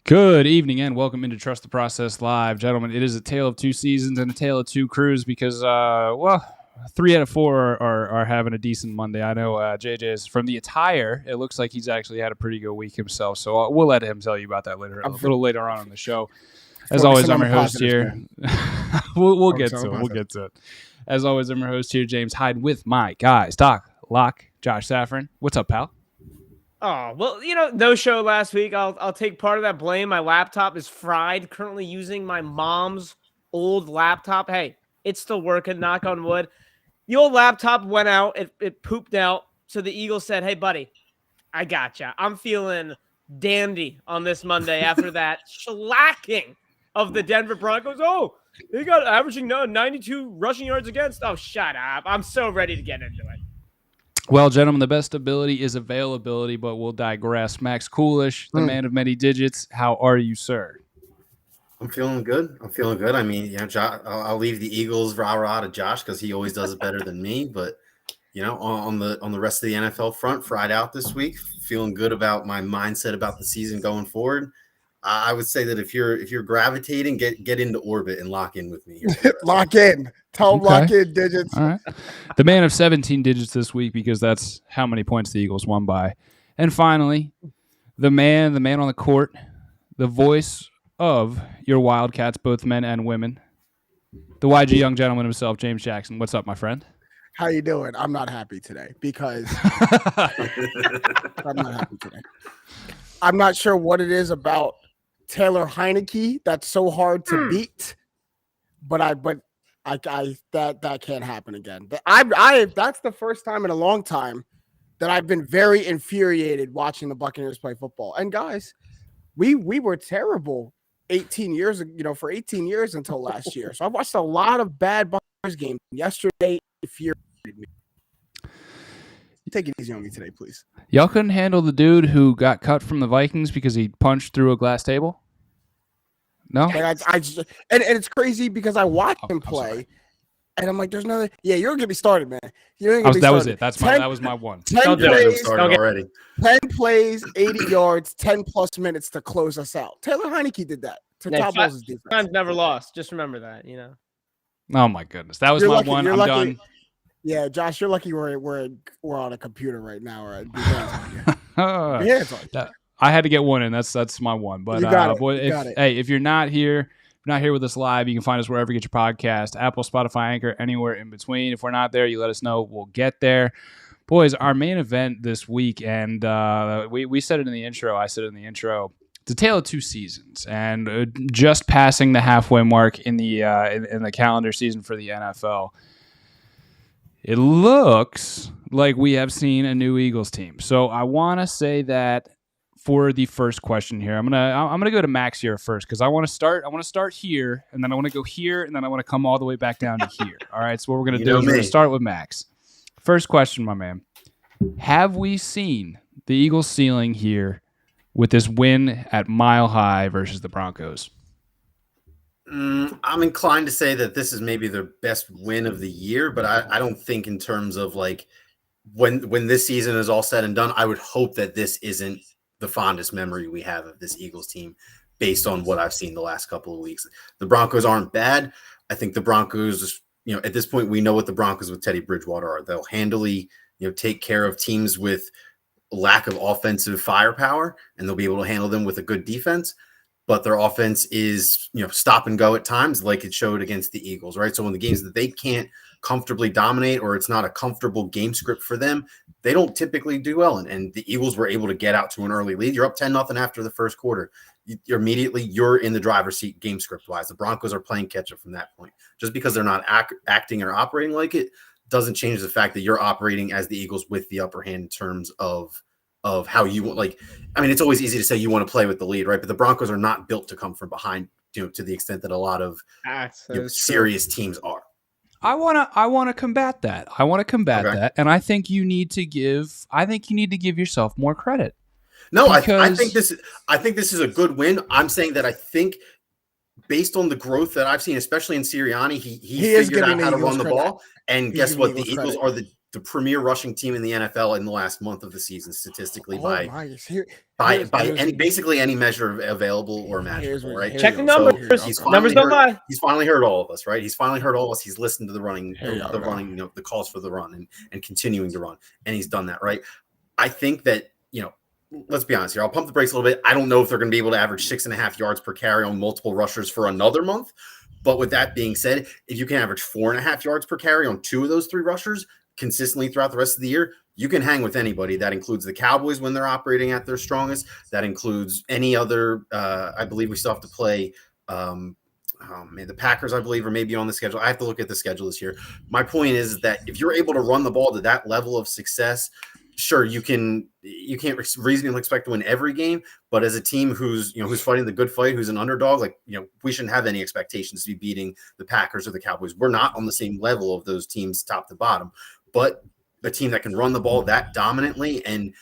Good evening and welcome into Trust the Process Live. Gentlemen, it is a tale of two seasons and a tale of two crews because, 3 out of 4 are having a decent Monday. I know JJ is from the attire. It looks like he's actually had a pretty good week himself, so we'll let him tell you about that a little later on in the show. As always, I'm your host here. we'll get to it. As always, I'm your host here, James Hyde, with my guys, Doc, Locke, Josh Safran. What's up, pal? Oh, well, no show last week. I'll take part of that blame. My laptop is fried. Currently using my mom's old laptop. Hey, it's still working, knock on wood. The old laptop went out. It pooped out. So the Eagles said, hey, buddy, I gotcha. I'm feeling dandy on this Monday after that shellacking of the Denver Broncos. Oh, they got averaging 92 rushing yards against. Oh, shut up. I'm so ready to get into it. Well, gentlemen, the best ability is availability, but we'll digress. Max Coolish, the man of many digits, how are you, sir? I'm feeling good. I mean, I'll leave the Eagles rah-rah to Josh because he always does it better than me. But, on the rest of the NFL front, fried out this week, feeling good about my mindset about the season going forward. I would say that if you're gravitating, get into orbit and lock in with me here. Lock in. Tell them lock in digits. All right. The man of 17 digits this week because that's how many points the Eagles won by. And finally, the man on the court, the voice of your Wildcats, both men and women, the YG young gentleman himself, James Jackson. What's up, my friend? How you doing? I'm not happy today because I'm not happy today. I'm not sure what it is about Taylor Heineke that's so hard to beat, but that can't happen again. That's the first time in a long time that I've been very infuriated watching the Buccaneers play football. And guys, we were terrible 18 years, for 18 years until last year. So I watched a lot of bad Buccaneers games. Yesterday infuriated me. Take it easy on me today, please. Y'all couldn't handle the dude who got cut from the Vikings because he punched through a glass table? No? And it's crazy because I watched him play, and I'm like, there's nothing. Yeah, you're going to be started, man. That was it. That was my one. 10 plays, already. 10 plays, 80 yards, 10-plus minutes to close us out. Taylor Heineke did that to Todd Bowles' defense. Times never lost. Just remember that, Oh, my goodness. That was my one. I'm done. Yeah, Josh, you're lucky we're on a computer right now. Right? I had to get one in. That's my one. But if you're not here with us live, you can find us wherever you get your podcast, Apple, Spotify, Anchor, anywhere in between. If we're not there, you let us know. We'll get there. Boys, our main event this week, and we said it in the intro. I said it in the intro. It's a tale of two seasons, and just passing the halfway mark in the in the calendar season for the NFL. It looks like we have seen a new Eagles team. So I want to say that for the first question here, I'm gonna go to Max here first because I want to start here, and then I want to go here, and then I want to come all the way back down to here. All right. So what we're gonna do is we're gonna start with Max. First question, my man. Have we seen the Eagles ceiling here with this win at Mile High versus the Broncos? I'm inclined to say that this is maybe their best win of the year, but I don't think in terms of like when this season is all said and done, I would hope that this isn't the fondest memory we have of this Eagles team based on what I've seen the last couple of weeks. The Broncos aren't bad. I think the Broncos, at this point, we know what the Broncos with Teddy Bridgewater are. They'll handily, take care of teams with lack of offensive firepower, and they'll be able to handle them with a good defense. But their offense is, stop and go at times, like it showed against the Eagles, right? So in the games that they can't comfortably dominate, or it's not a comfortable game script for them, they don't typically do well. And the Eagles were able to get out to an early lead. You're up 10-0 after the first quarter. You're in the driver's seat game script wise. The Broncos are playing catch up from that point. Just because they're not acting or operating like it doesn't change the fact that you're operating as the Eagles with the upper hand in terms of how you want. It's always easy to say you want to play with the lead, right? But the Broncos are not built to come from behind, to the extent that a lot of serious teams are. I want to combat that. That, and I think you need to give yourself more credit. No, I think this is a good win. I'm saying that I think based on the growth that I've seen, especially in Sirianni, he figured out how to run the ball. And guess what? The Eagles are the premier rushing team in the NFL in the last month of the season statistically by basically any measure available or imaginable, right? Check the numbers. So numbers don't lie. He's finally heard all of us, right? He's finally heard all of us. He's listened to the running, the calls for the run and continuing to run. And he's done that, right? I think that, let's be honest here. I'll pump the brakes a little bit. I don't know if they're going to be able to average 6.5 yards per carry on multiple rushers for another month. But with that being said, if you can average 4.5 yards per carry on 2 of those 3 rushers consistently throughout the rest of the year, you can hang with anybody. That includes the Cowboys when they're operating at their strongest. That includes any other, I believe we still have to play, the Packers, I believe, are maybe on the schedule. I have to look at the schedule this year. My point is that if you're able to run the ball to that level of success, sure, you can't reasonably expect to win every game, but as a team who's fighting the good fight, who's an underdog, we shouldn't have any expectations to be beating the Packers or the Cowboys. We're not on the same level of those teams top to bottom, but the team that can run the ball that dominantly and,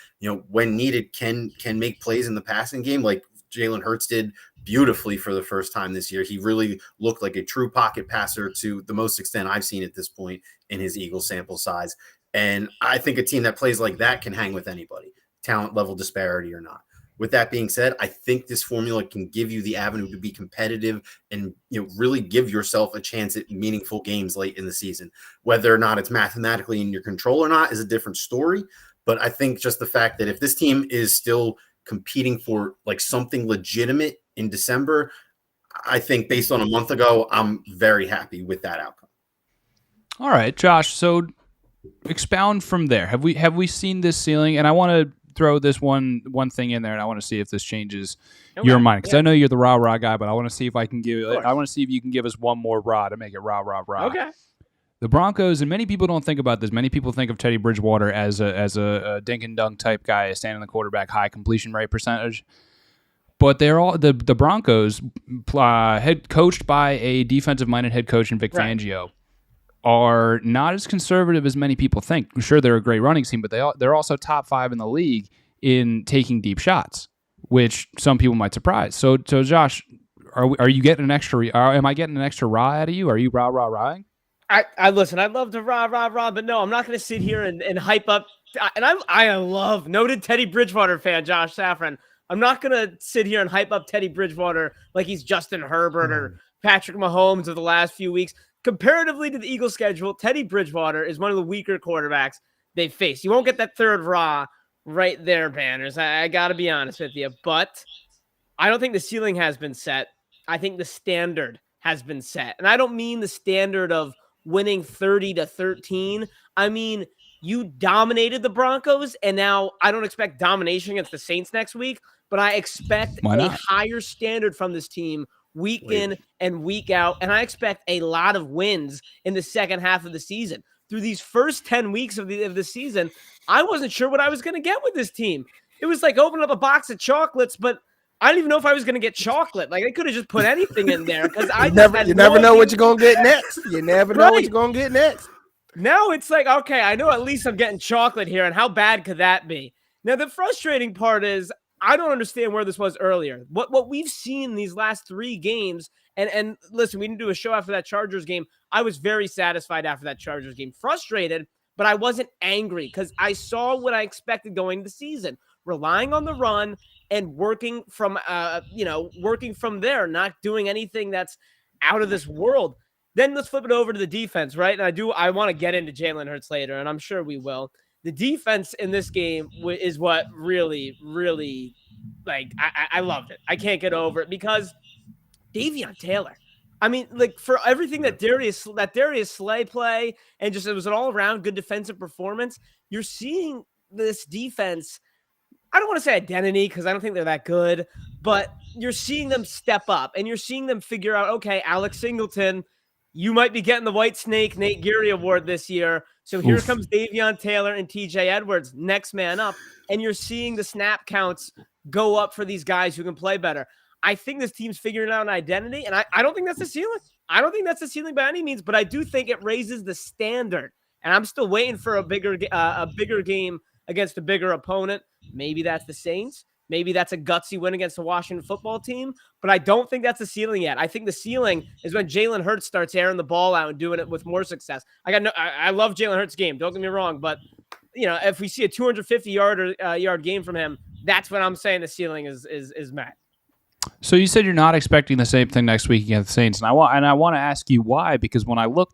when needed can make plays in the passing game like Jalen Hurts did beautifully for the first time this year. He really looked like a true pocket passer to the most extent I've seen at this point in his Eagles sample size. And I think a team that plays like that can hang with anybody, talent level disparity or not. With that being said, I think this formula can give you the avenue to be competitive and really give yourself a chance at meaningful games late in the season. Whether or not it's mathematically in your control or not is a different story. But I think just the fact that if this team is still competing for something legitimate in December, I think based on a month ago, I'm very happy with that outcome. All right, Josh. So expound from there. Have we seen this ceiling? And I want to throw this one thing in there, and I want to see if this changes your mind, because I know you're the rah guy, but I want to see if I can give. I want to see if you can give us one more rah to make it rah. Okay. The Broncos, and many people don't think about this. Many people think of Teddy Bridgewater as a dink and dunk type guy, standing the quarterback, high completion rate percentage. But they're all the Broncos, head coached by a defensive-minded head coach in Vic Fangio, are not as conservative as many people think. Sure, they're a great running team, but they're also top 5 in the league in taking deep shots, which some people might surprise. So Josh, are you getting an extra? Am I getting an extra rah out of you? Are you rah-ing? I listen. I'd love to rah, but no, I'm not going to sit here and hype up. And I love noted Teddy Bridgewater fan Josh Safran. I'm not going to sit here and hype up Teddy Bridgewater like he's Justin Herbert or Patrick Mahomes of the last few weeks. Comparatively to the Eagles' schedule, Teddy Bridgewater is one of the weaker quarterbacks they've faced. You won't get that third rah right there, Banners. I got to be honest with you. But I don't think the ceiling has been set. I think the standard has been set. And I don't mean the standard of winning 30-13. I mean, you dominated the Broncos, and now I don't expect domination against the Saints next week, but I expect a higher standard from this team week in and week out, and I expect a lot of wins in the second half of the season. Through these first 10 weeks of the season, I wasn't sure what I was going to get with this team. It was like opening up a box of chocolates, but I didn't even know if I was going to get chocolate. Like, they could have just put anything in there because you never know what you're going to get next. You never know what you're going to get next. Now it's like, okay, I know at least I'm getting chocolate here, and how bad could that be? Now, the frustrating part is I don't understand where this was earlier. What we've seen these last 3 games, and listen, we didn't do a show after that Chargers game. I was very satisfied after that Chargers game. Frustrated, but I wasn't angry because I saw what I expected going into the season. Relying on the run and working from there, not doing anything that's out of this world. Then let's flip it over to the defense, right? And I want to get into Jalen Hurts later, and I'm sure we will. The defense in this game is what really, really, I loved it. I can't get over it because Davion Taylor. I mean, for everything that Darius Slay play and just it was an all-around good defensive performance, you're seeing this defense, I don't want to say identity because I don't think they're that good, but you're seeing them step up and you're seeing them figure out, okay, Alex Singleton, you might be getting the White Snake Nate Geary Award this year. So here comes Davion Taylor and TJ Edwards, next man up. And you're seeing the snap counts go up for these guys who can play better. I think this team's figuring out an identity, and I don't think that's the ceiling. I don't think that's the ceiling by any means, but I do think it raises the standard. And I'm still waiting for a bigger game against a bigger opponent. Maybe that's the Saints. Maybe that's a gutsy win against the Washington football team, but I don't think that's the ceiling yet. I think the ceiling is when Jalen Hurts starts airing the ball out and doing it with more success. I love Jalen Hurts' game. Don't get me wrong, but if we see a 250-yard game from him, that's when I'm saying the ceiling is met. So you said you're not expecting the same thing next week against the Saints, and I want to ask you why, because when I look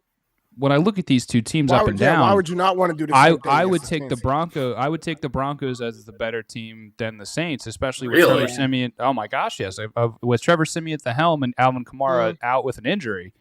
at these two teams up and down, why would you not want to do the same thing? I would take the Broncos. I would take the Broncos as the better team than the Saints, especially with Trevor Siemian. Oh my gosh, yes, with Trevor Siemian at the helm and Alvin Kamara out with an injury.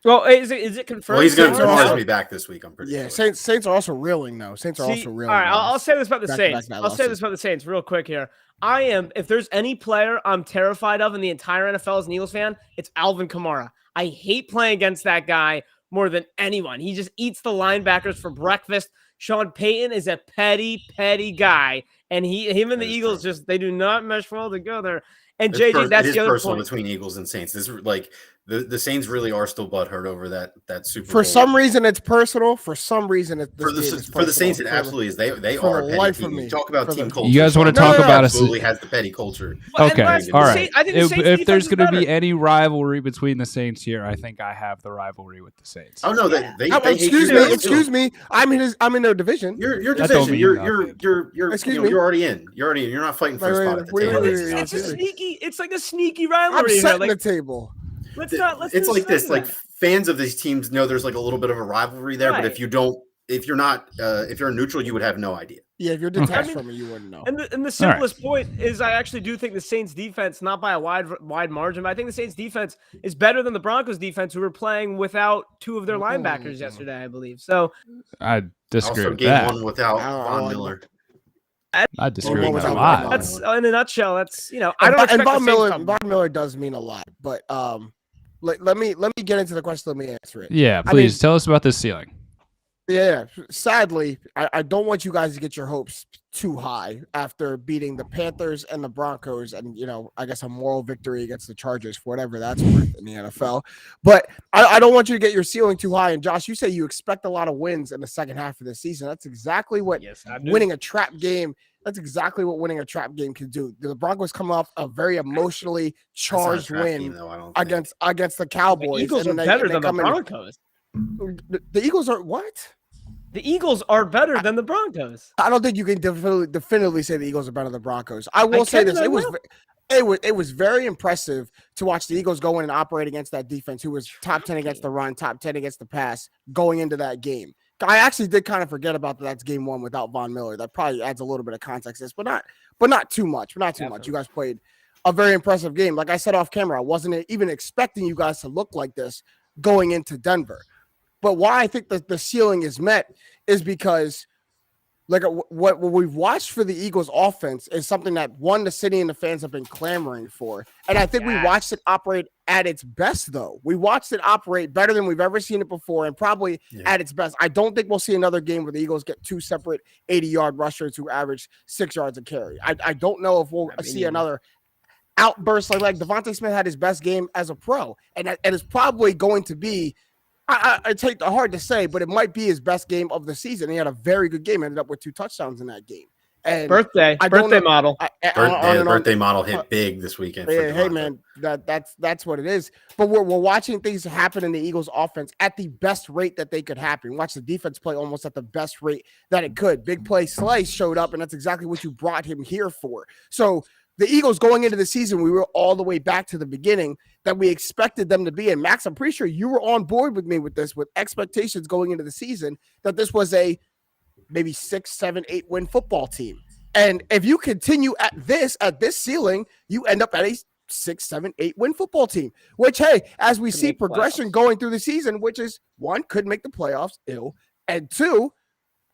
Well, is it confirmed? Well, he's going to be back this week. I'm pretty sure. Saints are also reeling though. Saints are also reeling. All right, I'll say this about the Saints. I'll say this about the Saints real quick here. If there's any player I'm terrified of in the entire NFL as an Eagles fan, it's Alvin Kamara. I hate playing against that guy more than anyone. He just eats the linebackers for breakfast. Sean Payton is a petty, petty guy, and him and the Eagles they do not mesh well together. And JJ, that's the other personal point between Eagles and Saints. This the Saints really are still butthurt over that Super Bowl. For some reason, it's personal. For some reason, for the Saints, it absolutely is. They are a petty team. You talk about team culture. You guys want to talk about absolutely has the petty culture. Okay, all right. If there's going to be any rivalry between the Saints here, I think I have the rivalry with the Saints. Oh no, excuse me. I'm in their division. Your division. You're already in. You're not fighting for a spot at the table. It's like a sneaky rivalry. I'm setting the table. It's like this. Like fans of these teams know there's like a little bit of a rivalry there, but if you're neutral, you would have no idea. Yeah, if you're detached from it, you wouldn't know. And the simplest point is, I actually do think the Saints defense, not by a wide margin, but I think the Saints defense is better than the Broncos defense, who were playing without two of their linebackers yesterday, I believe. So I disagree with game that. one without Von Miller. I disagree with that a lot. That's in a nutshell. That's I don't expect Von Miller does mean a lot, but let me get into the question. Let me answer it. Yeah, please tell us about this ceiling. Yeah, sadly, I don't want you guys to get your hopes too high after beating the Panthers and the Broncos and, I guess a moral victory against the Chargers for whatever that's worth in the NFL. But I don't want you to get your ceiling too high. And Josh, you say you expect a lot of wins in the second half of the season. That's exactly what winning a trap game. That's exactly what winning a trap game can do. The Broncos come off a very emotionally charged win against the Cowboys. The Eagles are better than the Broncos. The Eagles are what? The Eagles are better than the Broncos. I don't think you can definitively say the Eagles are better than the Broncos. I will say this: it was very impressive to watch the Eagles go in and operate against that defense, who was top 10 against the run, top 10 against the pass, going into that game. I actually did kind of forget about that's game one without Von Miller. That probably adds a little bit of context to this, but not too much. Not too much. You guys played a very impressive game. Like I said off camera, I wasn't even expecting you guys to look like this going into Denver. But why I think that the ceiling is met is because like what we've watched for the Eagles offense is something that the city and the fans have been clamoring for. And I think we watched it operate at its best, though. We watched it operate better than we've ever seen it before and probably at its best. I don't think we'll see another game where the Eagles get two separate 80-yard rushers who average 6 yards a carry. I don't know if we'll see another outburst like Devonta Smith had his best game as a pro. And it's probably going to be I take the hard to say, but it might be his best game of the season. He had a very good game. Ended up with 2 touchdowns in that game. And birthday model. Birthday model hit big this weekend. Hey man, that's what it is. But we're watching things happen in the Eagles offense at the best rate that they could happen. Watch the defense play almost at the best rate that it could. Big play Slay showed up, and that's exactly what you brought him here for. So the Eagles going into the season, we were all the way back to the beginning that we expected them to be. And Max, I'm pretty sure you were on board with me with this, with expectations going into the season that this was a maybe 6, 7, 8 win football team. And if you continue at this ceiling, you end up at a 6, 7, 8 win football team, which, hey, as we see progression going through the season, which is 1, could make the playoffs, and 2,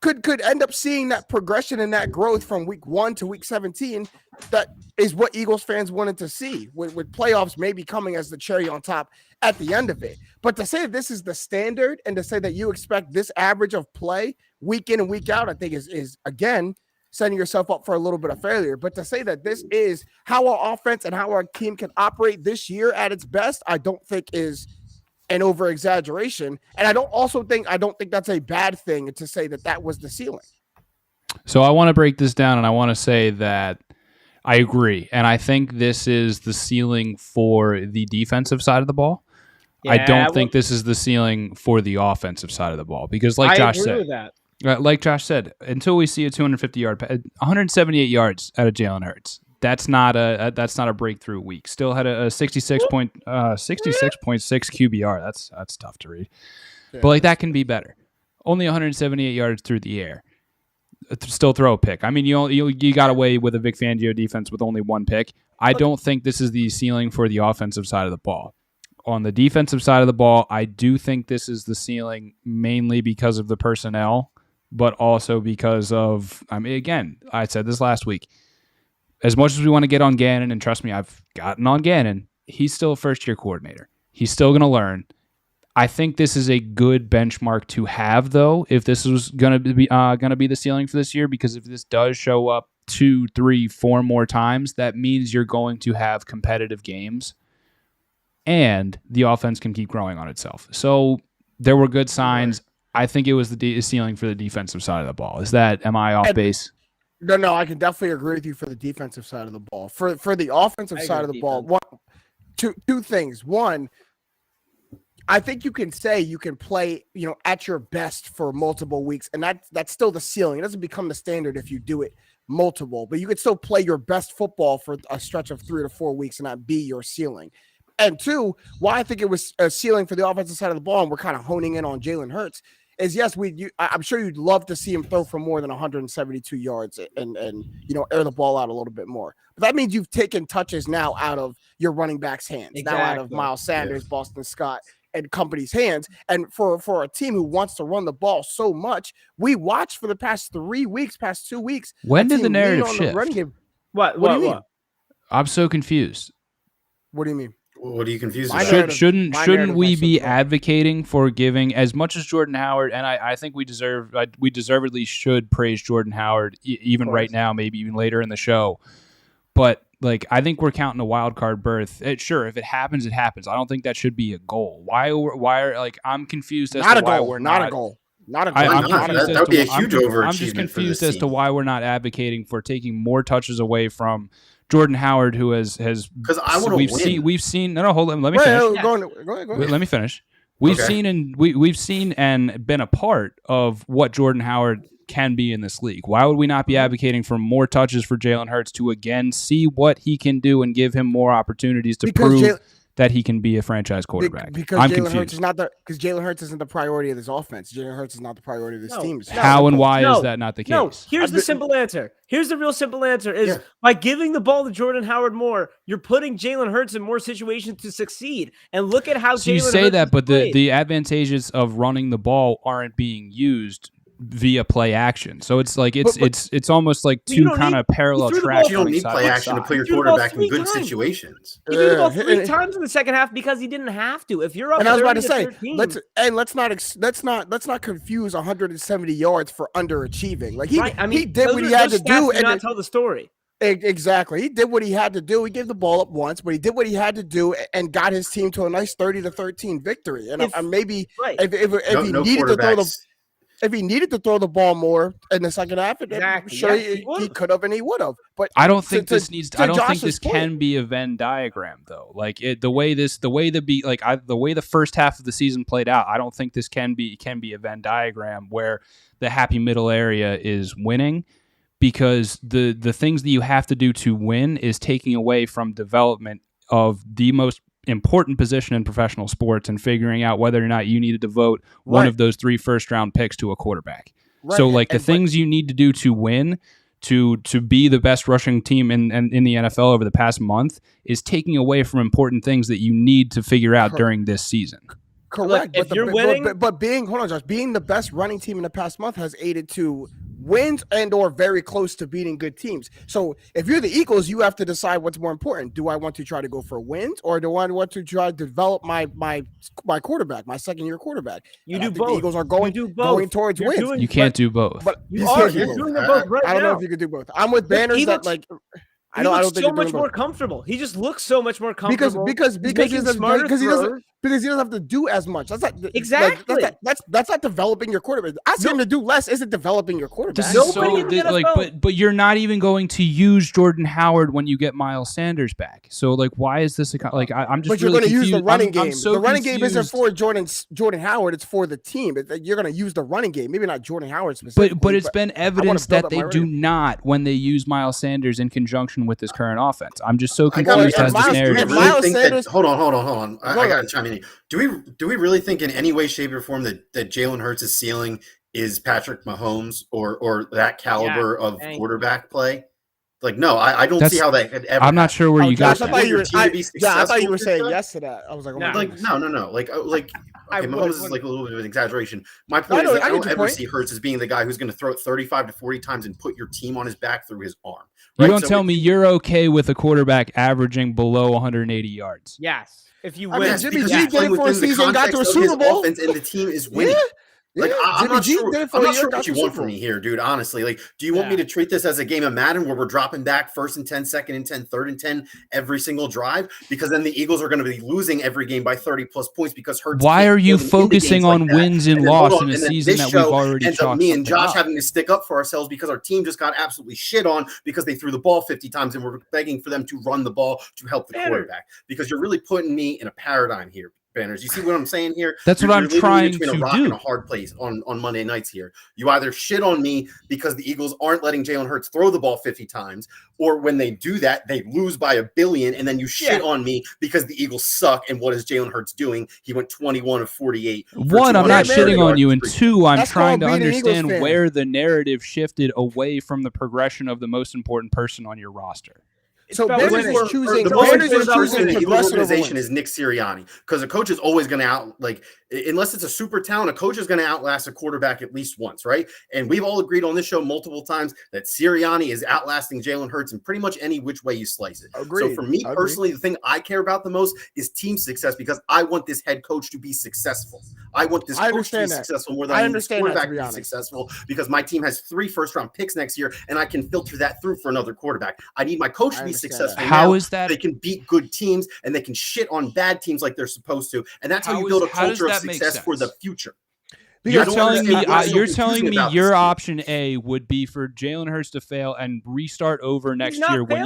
could end up seeing that progression and that growth from week 1 to week 17. That is what Eagles fans wanted to see, with playoffs maybe coming as the cherry on top at the end of it. But to say that this is the standard and to say that you expect this average of play week in and week out, I think is again, setting yourself up for a little bit of failure. But to say that this is how our offense and how our team can operate this year at its best, I don't think is an over exaggeration. And I don't think that's a bad thing to say that was the ceiling. So I want to break this down, and I want to say that I agree. And I think this is the ceiling for the defensive side of the ball. Yeah, I don't think this is the ceiling for the offensive side of the ball because like Josh said, until we see a 178 yards out of Jalen Hurts, that's not a breakthrough week. Still had a 66.6 QBR. That's tough to read. Yeah. But like that can be better. Only 178 yards through the air. Still throw a pick. I mean, you got away with a Vic Fangio defense with only one pick. I don't think this is the ceiling for the offensive side of the ball. On the defensive side of the ball, I do think this is the ceiling mainly because of the personnel, but also because of, I mean, again, I said this last week, as much as we want to get on Gannon, and trust me, I've gotten on Gannon, he's still a first-year coordinator. He's still going to learn. I think this is a good benchmark to have, though, if this was going to be the ceiling for this year, because if this does show up 2, 3, 4 more times, that means you're going to have competitive games, and the offense can keep growing on itself. So there were good signs. I think it was the ceiling for the defensive side of the ball. Am I off base? No, I can definitely agree with you for the defensive side of the ball. For the offensive side of the ball, two things. One, I think you can say you can play, at your best for multiple weeks, and that's still the ceiling. It doesn't become the standard if you do it multiple, but you could still play your best football for a stretch of 3 to 4 weeks and not be your ceiling. And two, why I think it was a ceiling for the offensive side of the ball, and we're kind of honing in on Jalen Hurts, is yes, I'm sure you'd love to see him throw for more than 172 yards and air the ball out a little bit more. But that means you've taken touches now out of your running back's hands, now out of Miles Sanders, Boston Scott, and company's hands. And for a team who wants to run the ball so much, we watched for the past 3 weeks, past 2 weeks. When did the narrative shift? What do you mean? I'm so confused. What do you mean? What are you confused about? Shouldn't we be advocating for giving as much as Jordan Howard? And I think we deservedly should praise Jordan Howard even right now, maybe even later in the show. But like, I think we're counting a wild card berth. Sure, if it happens, it happens. I don't think that should be a goal. Why are I'm confused as to why we're not a goal. Not a goal. That would be a huge overachievement. I'm just confused as to why we're not advocating for taking more touches away from Jordan Howard, who has because I want to win. We've seen hold on, let me finish. Go ahead. Let me finish. We've seen and been a part of what Jordan Howard can be in this league. Why would we not be advocating for more touches for Jalen Hurts to again see what he can do and give him more opportunities to prove that he can be a franchise quarterback? Because Jalen Hurts isn't the priority of this offense. Jalen Hurts is not the priority of this team. How and why is that not the case? No, here's the simple answer. Here's the real simple answer is by giving the ball to Jordan Howard more, you're putting Jalen Hurts in more situations to succeed. And look at how Jalen Hurts you say that, but the advantages of running the ball aren't being used via play action. So it's like it's almost like two kind of parallel tracks. You don't need play action to put your quarterback in good situations. He threw the ball 3 times in the second half because he didn't have to. If you're up, and I was about to say, let's not confuse 170 yards for underachieving. Like he did what he had to do and not tell the story. Exactly. He did what he had to do. He gave the ball up once, but he did what he had to do and got his team to a nice 30-13 victory. And if he needed to throw if he needed to throw the ball more in the second half, he could have and he would have. But I don't think this can be a Venn diagram though. Like the way the first half of the season played out, I don't think this can be a Venn diagram where the happy middle area is winning, because the things that you have to do to win is taking away from development of the most important position in professional sports and figuring out whether or not you need to devote one of those 3 first-round picks to a quarterback. Right. So, the things you need to do to win, to be the best rushing team in the NFL over the past month, is taking away from important things that you need to figure out during this season. Correct. Look, being the best running team in the past month has aided to wins and or very close to beating good teams. So if you're the Eagles, you have to decide what's more important. Do I want to try to go for wins, or do I want to try to develop my quarterback, my second-year quarterback? You do both. The Eagles are going towards wins. You can't do both. But you're doing both right now. I don't know if you can do both. I'm with Banners that I don't think so much more comfortable. He just looks so much more comfortable because he because he doesn't have to do as much. That's not exactly. That's not developing your quarterback. Asking him to do less isn't developing your quarterback. But you're not even going to use Jordan Howard when you get Miles Sanders back. So like, why is this I'm just? But you're really going to use the running game. The running game isn't for Jordan Howard. It's for the team. You're going to use the running game. Maybe not Jordan Howard specifically. But it's been evidence that they do not when they use Miles Sanders in conjunction with this current offense. I'm just so confused as this narrative. Hold on. I got to chime in. Do we really think in any way, shape, or form that Jalen Hurts' ceiling is Patrick Mahomes or that caliber of quarterback play? Like, no, I don't see how that could ever. I'm not sure where you got that. I thought you were saying yes to that. I was like, no. Okay, Mahomes is like a little bit of an exaggeration. My point is that I don't ever see Hurts as being the guy who's going to throw it 35 to 40 times and put your team on his back through his arm. Right? You don't tell me you're okay with a quarterback averaging below 180 yards. Yes. If you win, Jimmy G did it for a season, got to a Super Bowl, and the team is winning. Like, I'm not sure what you want from me here, dude. Honestly, like, do you want me to treat this as a game of Madden where we're dropping back 1st and 10, 2nd and 10, 3rd and 10 every single drive? Because then the Eagles are going to be losing every game by 30 plus points because Hurts. Why are you focusing on wins and loss in a season that we've already ends up me and Josh having to stick up for ourselves because our team just got absolutely shit on because they threw the ball 50 times and we're begging for them to run the ball to help the quarterback. Because you're really putting me in a paradigm here. Banners. You see what I'm saying here? That's what I'm trying to do. Between a rock and a hard place on Monday nights here. You either shit on me because the Eagles aren't letting Jalen Hurts throw the ball 50 times, or when they do that, they lose by $1 billion, and then you shit on me because the Eagles suck. And what is Jalen Hurts doing? He went 21 of 48. One, I'm not shitting on you, and two, I'm trying to understand where the narrative shifted away from the progression of the most important person on your roster. So the choosing organization is Nick Sirianni, because a coach is always going to unless it's a super talent, a coach is going to outlast a quarterback at least once, right? And we've all agreed on this show multiple times that Sirianni is outlasting Jalen Hurts in pretty much any which way you slice it. Agreed. So for me personally, the thing I care about the most is team success, because I want this head coach to be successful. I want this coach to be successful more than I want this quarterback to be successful, because my team has 3 first-round picks next year, and I can filter that through for another quarterback. I need my coach to be successful. How is that? They can beat good teams and they can shit on bad teams like they're supposed to, and that's how you build a culture of success for the future. You're telling me your option A would be for Jalen Hurts to fail and restart over next year when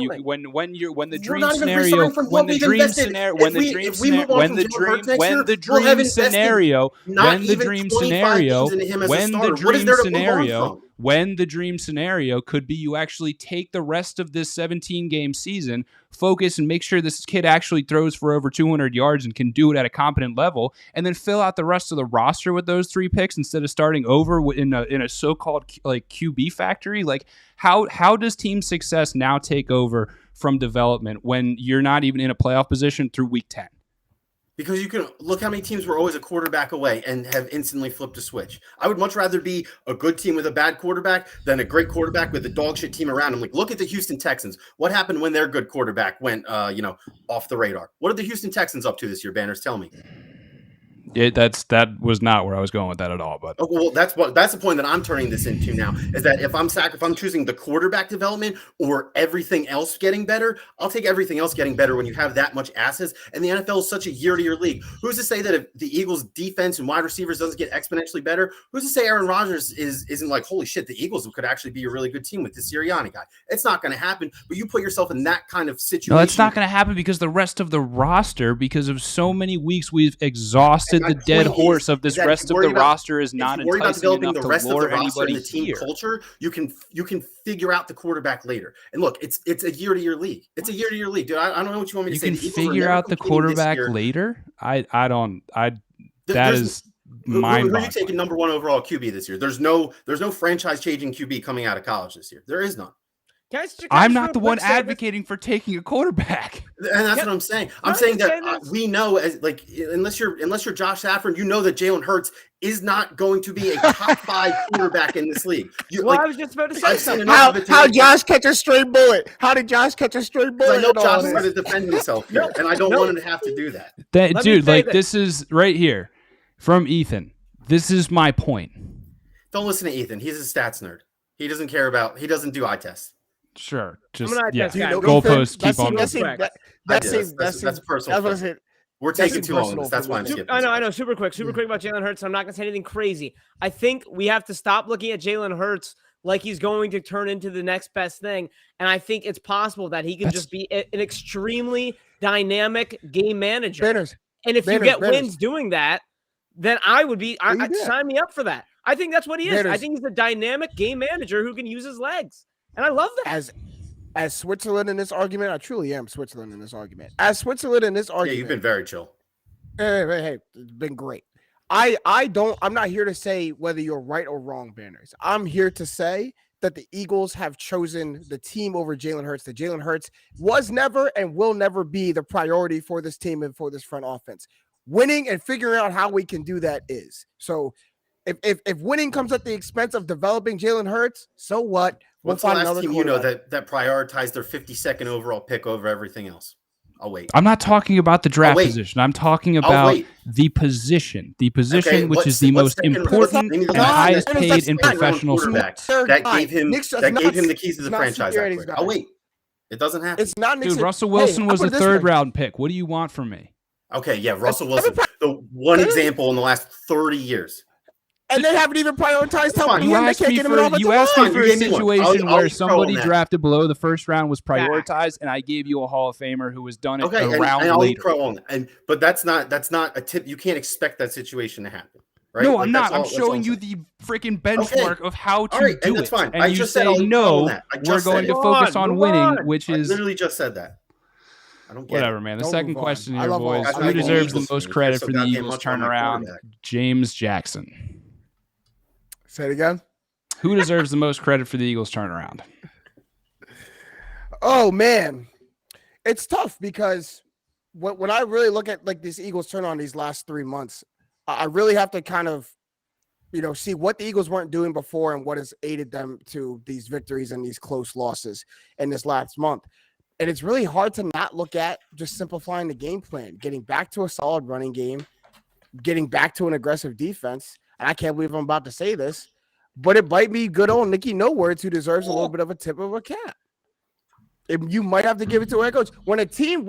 the dream scenario could be you actually take the rest of this 17-game season, focus and make sure this kid actually throws for over 200 yards and can do it at a competent level, and then fill out the rest of the roster with those 3 picks instead of starting over in a so-called like QB factory. Like how does team success now take over from development when you're not even in a playoff position through week 10? Because you can look how many teams were always a quarterback away and have instantly flipped a switch. I would much rather be a good team with a bad quarterback than a great quarterback with a dog shit team around him. Like, look at the Houston Texans. What happened when their good quarterback went, off the radar? What are the Houston Texans up to this year, Banners? Tell me. That was not where I was going with that at all. But that's the point that I'm turning this into now, is that if I'm choosing the quarterback development or everything else getting better, I'll take everything else getting better when you have that much assets. And the NFL is such a year-to-year league. Who's to say that if the Eagles' defense and wide receivers doesn't get exponentially better? Who's to say Aaron Rodgers isn't like, holy shit, the Eagles could actually be a really good team with this Sirianni guy? It's not going to happen. But you put yourself in that kind of situation. No, it's not going to happen because the rest of the roster, because of so many weeks we've exhausted the dead horse of this rest of the roster is not enticing enough to lure anybody here. Culture, you can figure out the quarterback later. And look, it's a year-to-year league. It's a year-to-year league, dude. I don't know what you want me to say. You can figure out the quarterback later? That is mind-boggling. Who are you taking number 1 overall QB this year? There's no franchise-changing QB coming out of college this year. There is none. I'm not the one advocating for taking a quarterback. And that's what I'm saying. I'm saying that we know, unless you're Josh Safran, you know that Jalen Hurts is not going to be a top 5 quarterback in this league. I was just about to say something. How Josh catch a straight bullet? How did Josh catch a straight bullet? I know Josh is going to defend himself here, and I don't want him to have to do that. This is right here from Ethan. This is my point. Don't listen to Ethan. He's a stats nerd. He doesn't do eye tests. Sure. Just goalposts keep on. That's personal. We're taking too long. That's why I'm skipping. I know. Super quick about Jalen Hurts. I'm not going to say anything crazy. I think we have to stop looking at Jalen Hurts like he's going to turn into the next best thing. And I think it's possible that he can just be an extremely dynamic game manager. And if you get wins doing that, then I would be sign me up for that. I think that's what he is. I think he's a dynamic game manager who can use his legs. And I love that. As Switzerland in this argument, I truly am Switzerland in this argument. As Switzerland in this argument. Yeah, you've been very chill. Hey, it's been great. I'm not here to say whether you're right or wrong, Banners. I'm here to say that the Eagles have chosen the team over Jalen Hurts. That Jalen Hurts was never and will never be the priority for this team and for this front offense. Winning and figuring out how we can do that is. So if winning comes at the expense of developing Jalen Hurts, so what? What's the last team that prioritized their 52nd overall pick over everything else? I'll wait. I'm not talking about the draft position. I'm talking about the position. The position, which is the most important and highest paid in professional sports. That gave him the keys to the franchise. I'll wait. It doesn't happen. It's not Dude, Russell Wilson was a third-round pick. What do you want from me? Okay, yeah, Russell Wilson. The one example in the last 30 years. And they haven't even prioritized helping him. You asked me for a situation where somebody drafted below the first round was prioritized, and I gave you a Hall of Famer who was done it a round later. But that's not a tip. You can't expect that situation to happen. Right? No, I'm not. I'm showing you the freaking benchmark of how to do it. That's fine. And you say, no, we're going to focus on winning, which is... I literally just said that. I don't get Whatever, man. The second question here, boys. Who deserves the most credit for the Eagles turnaround? James Jackson. Say it again. Who deserves the most credit for the Eagles turnaround? Oh, man. It's tough because when I really look at like this Eagles turnaround these last 3 months, I really have to kind of, see what the Eagles weren't doing before and what has aided them to these victories and these close losses in this last month. And it's really hard to not look at just simplifying the game plan, getting back to a solid running game, getting back to an aggressive defense. And I can't believe I'm about to say this, but it might be good old Nicky No Words who deserves a little bit of a tip of a cap. You might have to give it to a head coach. When a team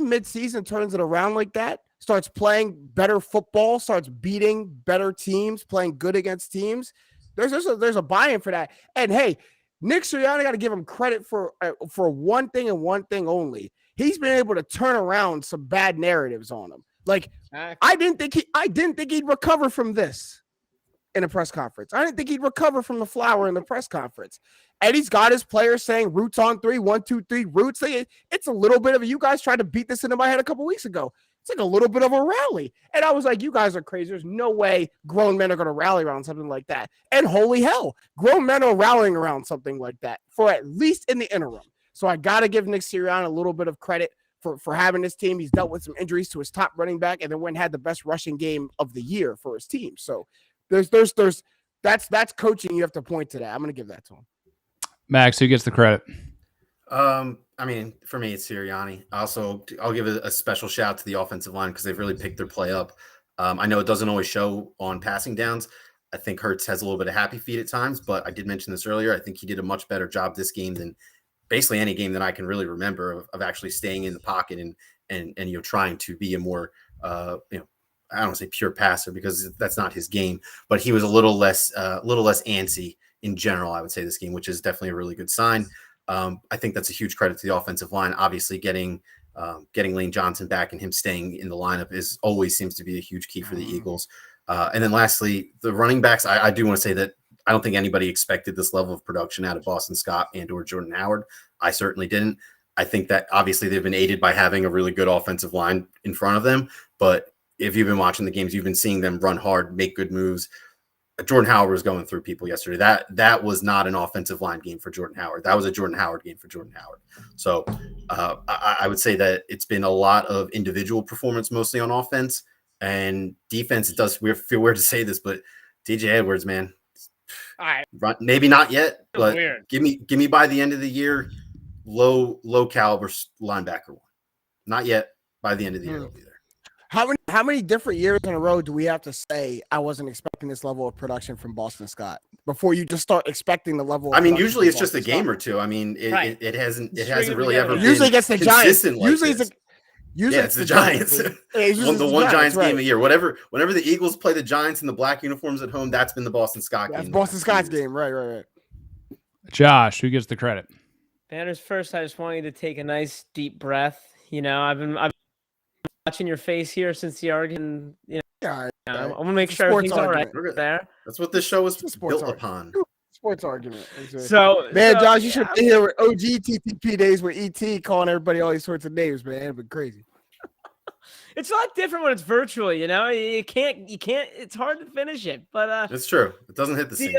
mid-season turns it around like that, starts playing better football, starts beating better teams, playing good against teams, there's a buy-in for that. And hey, Nick Sirianni, got to give him credit for one thing and one thing only. He's been able to turn around some bad narratives on him. Like I didn't think he'd recover from this in a press conference. I didn't think he'd recover from the flower in the press conference. And he's got his players saying roots on 3, 1, 2, 3 roots. It's a little bit of you guys tried to beat this into my head a couple weeks ago. It's like a little bit of a rally. And I was like, you guys are crazy. There's no way grown men are going to rally around something like that. And holy hell, grown men are rallying around something like that for at least in the interim. So I got to give Nick Sirianni a little bit of credit for having this team. He's dealt with some injuries to his top running back and then went and had the best rushing game of the year for his team. So that's coaching. You have to point to that. I'm going to give that to him. Max, who gets the credit? I mean, for me, it's Sirianni. Also, I'll give a special shout to the offensive line because they've really picked their play up. I know it doesn't always show on passing downs. I think Hurts has a little bit of happy feet at times, but I did mention this earlier. I think he did a much better job this game than basically any game that I can really remember of actually staying in the pocket and trying to be a more I don't want to say pure passer because that's not his game, but he was a little less antsy in general, I would say, this game, which is definitely a really good sign. I think that's a huge credit to the offensive line. Obviously, getting Lane Johnson back and him staying in the lineup always seems to be a huge key for the Eagles. And then lastly, the running backs, I do want to say that I don't think anybody expected this level of production out of Boston Scott and or Jordan Howard. I certainly didn't. I think that obviously they've been aided by having a really good offensive line in front of them. But if you've been watching the games, you've been seeing them run hard, make good moves. Jordan Howard was going through people yesterday. That was not an offensive line game for Jordan Howard. That was a Jordan Howard game for Jordan Howard. So I would say that it's been a lot of individual performance, mostly on offense and defense. It does feel weird to say this, but DJ Edwards, man, all right, maybe not yet, but give me by the end of the year, low caliber linebacker one. Not yet. By the end of the year, it'll be there. How many different years in a row do we have to say I wasn't expecting this level of production from Boston Scott before you just start expecting the level? I mean, usually it's just a game or two. I mean, it hasn't really ever. Usually been against the Giants. Usually it's the Giants. The one Giants game a year. Whenever the Eagles play the Giants in the black uniforms at home, that's been the Boston Scott game. That's Boston Scott's game. Right. Josh, who gets the credit? Banners, first, I just want you to take a nice deep breath. I've been watching your face here since the argument. I want to make sure everything's all right there. That's what this show is built upon. Sports argument. So, Josh, you should have been here with OG TTP days with ET calling everybody all these sorts of names, man. It'd be crazy. It's a lot different when it's virtual, You can't. It's hard to finish it, but it's true. It doesn't hit the same.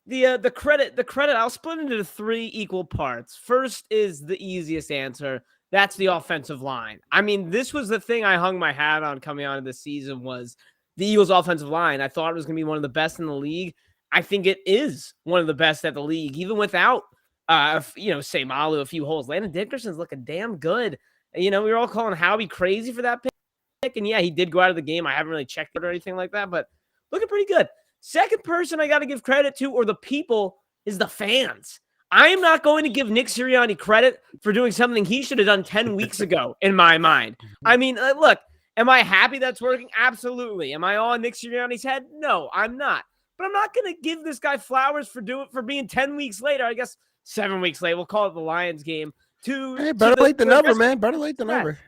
The credit. I'll split into 3 equal parts. First is the easiest answer. That's the offensive line. I mean, this was the thing I hung my hat on coming on to this season was the Eagles' offensive line. I thought it was going to be one of the best in the league. I think it is one of the best at the league, even without, say Malu, a few holes. Landon Dickerson's looking damn good. We were all calling Howie crazy for that pick. And yeah, he did go out of the game. I haven't really checked it or anything like that, but looking pretty good. Second person I got to give credit to, or the people, is the fans. I am not going to give Nick Sirianni credit for doing something he should have done 10 weeks ago, in my mind. I mean, look, am I happy that's working? Absolutely. Am I on Nick Sirianni's head? No, I'm not. But I'm not going to give this guy flowers for being 10 weeks later. I guess 7 weeks late. We'll call it the Lions game. Better late than never, man. Better late than never.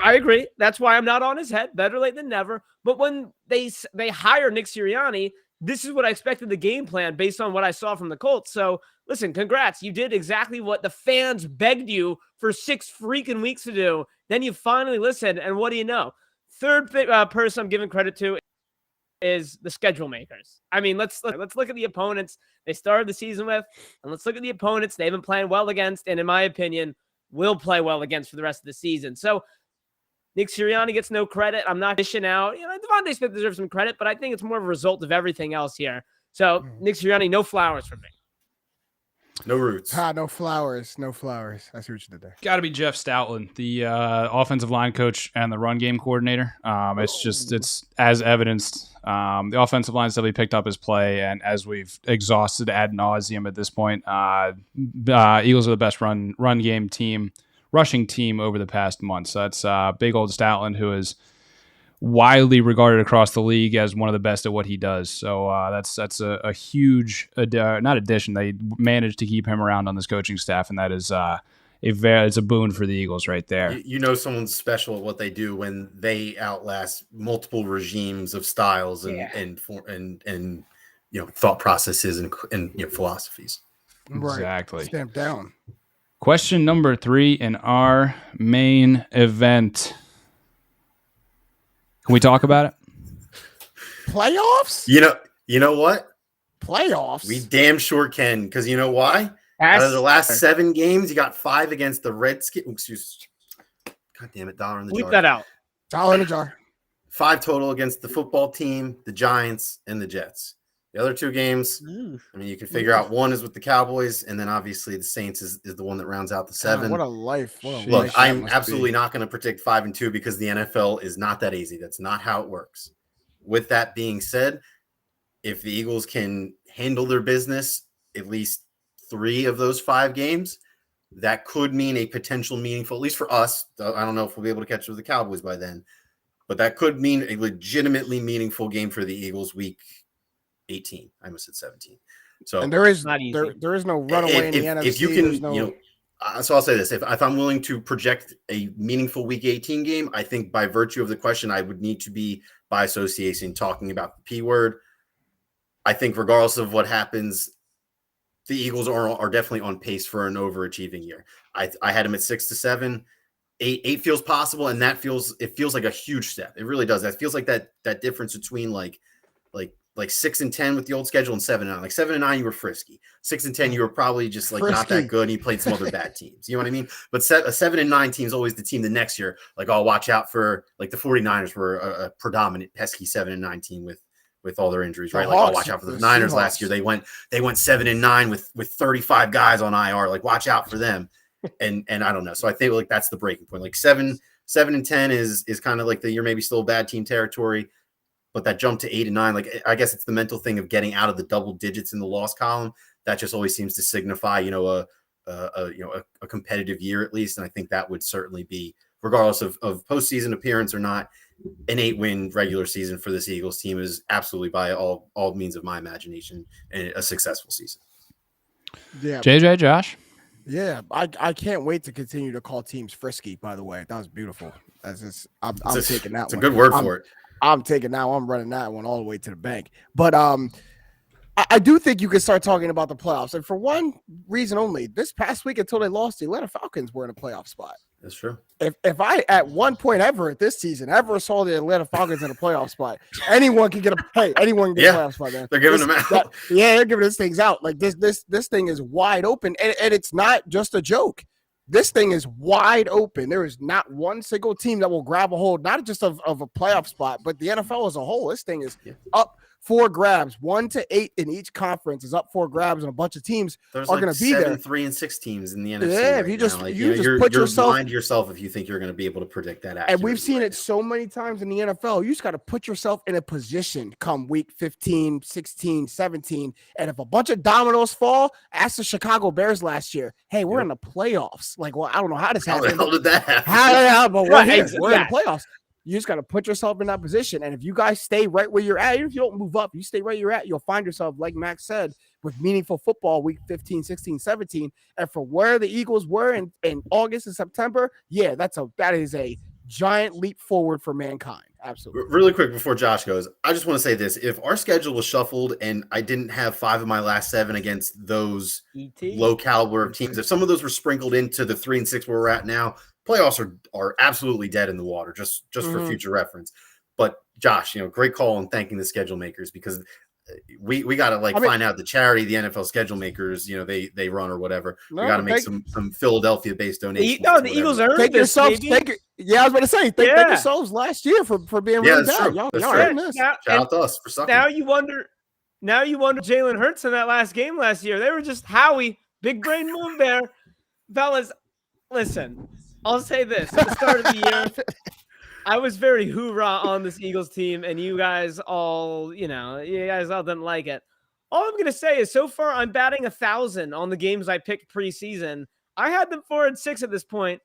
I agree. That's why I'm not on his head. Better late than never. But when they hire Nick Sirianni, this is what I expected the game plan based on what I saw from the Colts. So listen, congrats. You did exactly what the fans begged you for 6 freaking weeks to do. Then you finally listened. And what do you know? Third person I'm giving credit to is the schedule makers. I mean, let's look at the opponents they started the season with, and let's look at the opponents they've been playing well against, and in my opinion, will play well against for the rest of the season. So Nick Sirianni gets no credit. I'm not dishing out. Devonta Smith deserves some credit, but I think it's more of a result of everything else here. So Nick Sirianni, no flowers for me. No roots. No flowers. No flowers. I see what you did there. Got to be Jeff Stoutland, the offensive line coach and the run game coordinator. It's as evidenced. The offensive line still be picked up his play, and as we've exhausted ad nauseum at this point, Eagles are the best run game team, rushing team over the past month. So that's big old Stoutland, who is widely regarded across the league as one of the best at what he does. So that's a huge not addition. They managed to keep him around on this coaching staff, and that is it's a boon for the Eagles right there. Someone's special at what they do when they outlast multiple regimes of styles and thought processes and philosophies. Exactly. Stamp down. Question number 3 in our main event. Can we talk about it? Playoffs? You know what? Playoffs? We damn sure can, because you know why? Out of the last 7 games, you got 5 against the Redskins. God damn it, $1 in the jar. Leave that out. $1 in the jar. 5 total against the football team, the Giants, and the Jets. The other 2 games, I mean, you can figure out one is with the Cowboys, and then obviously the Saints is the one that rounds out the 7. God, what a life. Look, I'm absolutely not going to predict 5-2 because the NFL is not that easy. That's not how it works. With that being said, if the Eagles can handle their business at least 3 of those 5 games, that could mean a potential meaningful, at least for us. I don't know if we'll be able to catch up with the Cowboys by then, but that could mean a legitimately meaningful game for the Eagles week 18. I almost said 17. So and there is no runaway in the NFC. If you can, so I'll say this: if I'm willing to project a meaningful week 18 game, I think by virtue of the question, I would need to be by association talking about the P word. I think regardless of what happens, the Eagles are definitely on pace for an overachieving year. I had them at 6-7. 8 feels possible, and it feels like a huge step. It really does. That feels like that difference between like 6-10 with the old schedule and 7-9. Like 7-9, you were frisky. 6-10, you were probably just like not that good. And you played some other bad teams. You know what I mean? But a 7-9 team is always the team the next year. Like, I'll watch out for, like, the 49ers were a predominant pesky 7-9 team with all their injuries, right? Like, I'll watch out for the Niners last year. They went 7-9 with 35 guys on IR. Like, watch out for them. And I don't know. So I think like that's the breaking point. Like 7-10 is kind of like you're maybe still bad team territory, but that jump to 8-9, like I guess it's the mental thing of getting out of the double digits in the loss column. That just always seems to signify, a competitive year at least. And I think that would certainly be regardless of postseason appearance or not, an 8-win regular season for this Eagles team is absolutely, by all means of my imagination, a successful season. Yeah. JJ, Josh? Yeah, I can't wait to continue to call teams frisky, by the way. That was beautiful. I'm taking that one. It's a good word for it. I'm taking that one. I'm running that one all the way to the bank. But I do think you can start talking about the playoffs. And for one reason only, this past week until they lost, the Atlanta Falcons were in a playoff spot. That's true. If I at one point ever this season ever saw the Atlanta Falcons in a playoff spot, anyone can get a playoff spot, man. They're giving them out. They're giving this things out. Like this thing is wide open, and it's not just a joke. This thing is wide open. There is not one single team that will grab a hold, not just of a playoff spot, but the NFL as a whole. This thing is up for grabs. 1 to 8 in each conference is up for grabs, and a bunch of teams are going to be there. 3 and 6 teams in the NFC. Yeah, right if you just now. you're blind to yourself if you think you're going to be able to predict that. And we've seen it so many times in the NFL. You just got to put yourself in a position come week 15, 16, 17. And if a bunch of dominoes fall, ask the Chicago Bears last year, hey, we're in the playoffs. Like, well, I don't know how this happened. How the hell did that happen? But we're here. We're in the playoffs. You just got to put yourself in that position. And if you guys stay right where you're at, even if you don't move up, you stay right where you're at, you'll find yourself, like Max said, with meaningful football week 15, 16, 17. And for where the Eagles were in August and September, yeah, that is a giant leap forward for mankind. Absolutely. Really quick before Josh goes, I just want to say this. If our schedule was shuffled and I didn't have 5 of my last 7 against those low caliber teams, if some of those were sprinkled into the 3 and 6 where we're at now, playoffs are absolutely dead in the water, just for future reference. But Josh, great call on thanking the schedule makers, because we got to find out the charity the NFL schedule makers, they run or whatever. We got to make some Philadelphia based donations. The Eagles earned thank this. Yourselves, thank I was going to say thank yourselves last year for being really bad. Y'all earned this. Shout out to us for sucking. Now you wonder Jalen Hurts in that last game last year. They were just Howie, big brain move there, fellas. Listen. I'll say this. At the start of the year, I was very hoorah on this Eagles team, and you guys all didn't like it. All I'm going to say is so far I'm batting 1,000 on the games I picked preseason. I had them 4-6 at this point,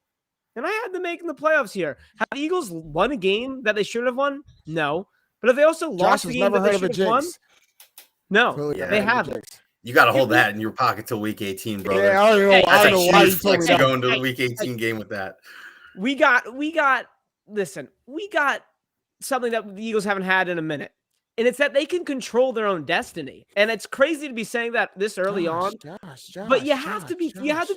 and I had them making the playoffs here. Have the Eagles won a game that they should have won? No. But have they also lost the game that they should have won? No, they haven't. You got to hold that in your pocket till week 18, brother. Yeah, I don't know why you told me that. Going to the week 18 game with that. We got something that the Eagles haven't had in a minute. And it's that they can control their own destiny. And it's crazy to be saying that this early on. But you have to be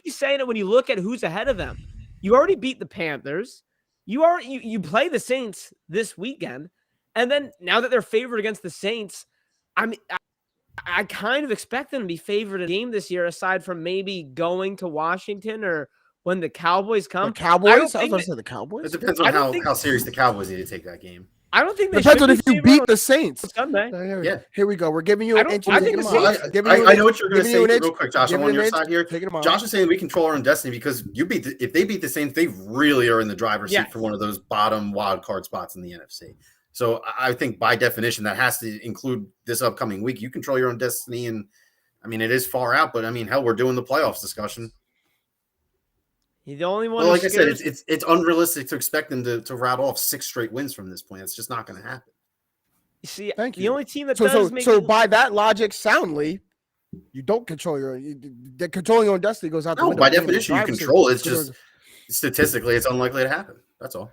saying it when you look at who's ahead of them. You already beat the Panthers. You play the Saints this weekend. And then now that they're favored against the Saints, I kind of expect them to be favored in a game this year, aside from maybe going to Washington or when the Cowboys come. The Cowboys? I was going to say the Cowboys. It depends on how serious the Cowboys need to take that game. I don't think they depends on if you beat the Saints. Sunday. Here we go. We're giving you an inch. I know what you're going to say real quick, Josh. I'm on your side here. Josh is saying we control our own destiny because if they beat the Saints, they really are in the driver's seat for one of those bottom wild card spots in the NFC. So I think by definition that has to include this upcoming week. You control your own destiny, and it is far out, but hell, we're doing the playoffs discussion. He's the only one. Well, like I said, it's unrealistic to expect them to rattle off 6 straight wins from this point. It's just not going to happen. You see, Thank you. The only team that so by that logic, soundly, you don't control controlling your own destiny goes out the window. By definition, you control it. It's just statistically, it's unlikely to happen. That's all.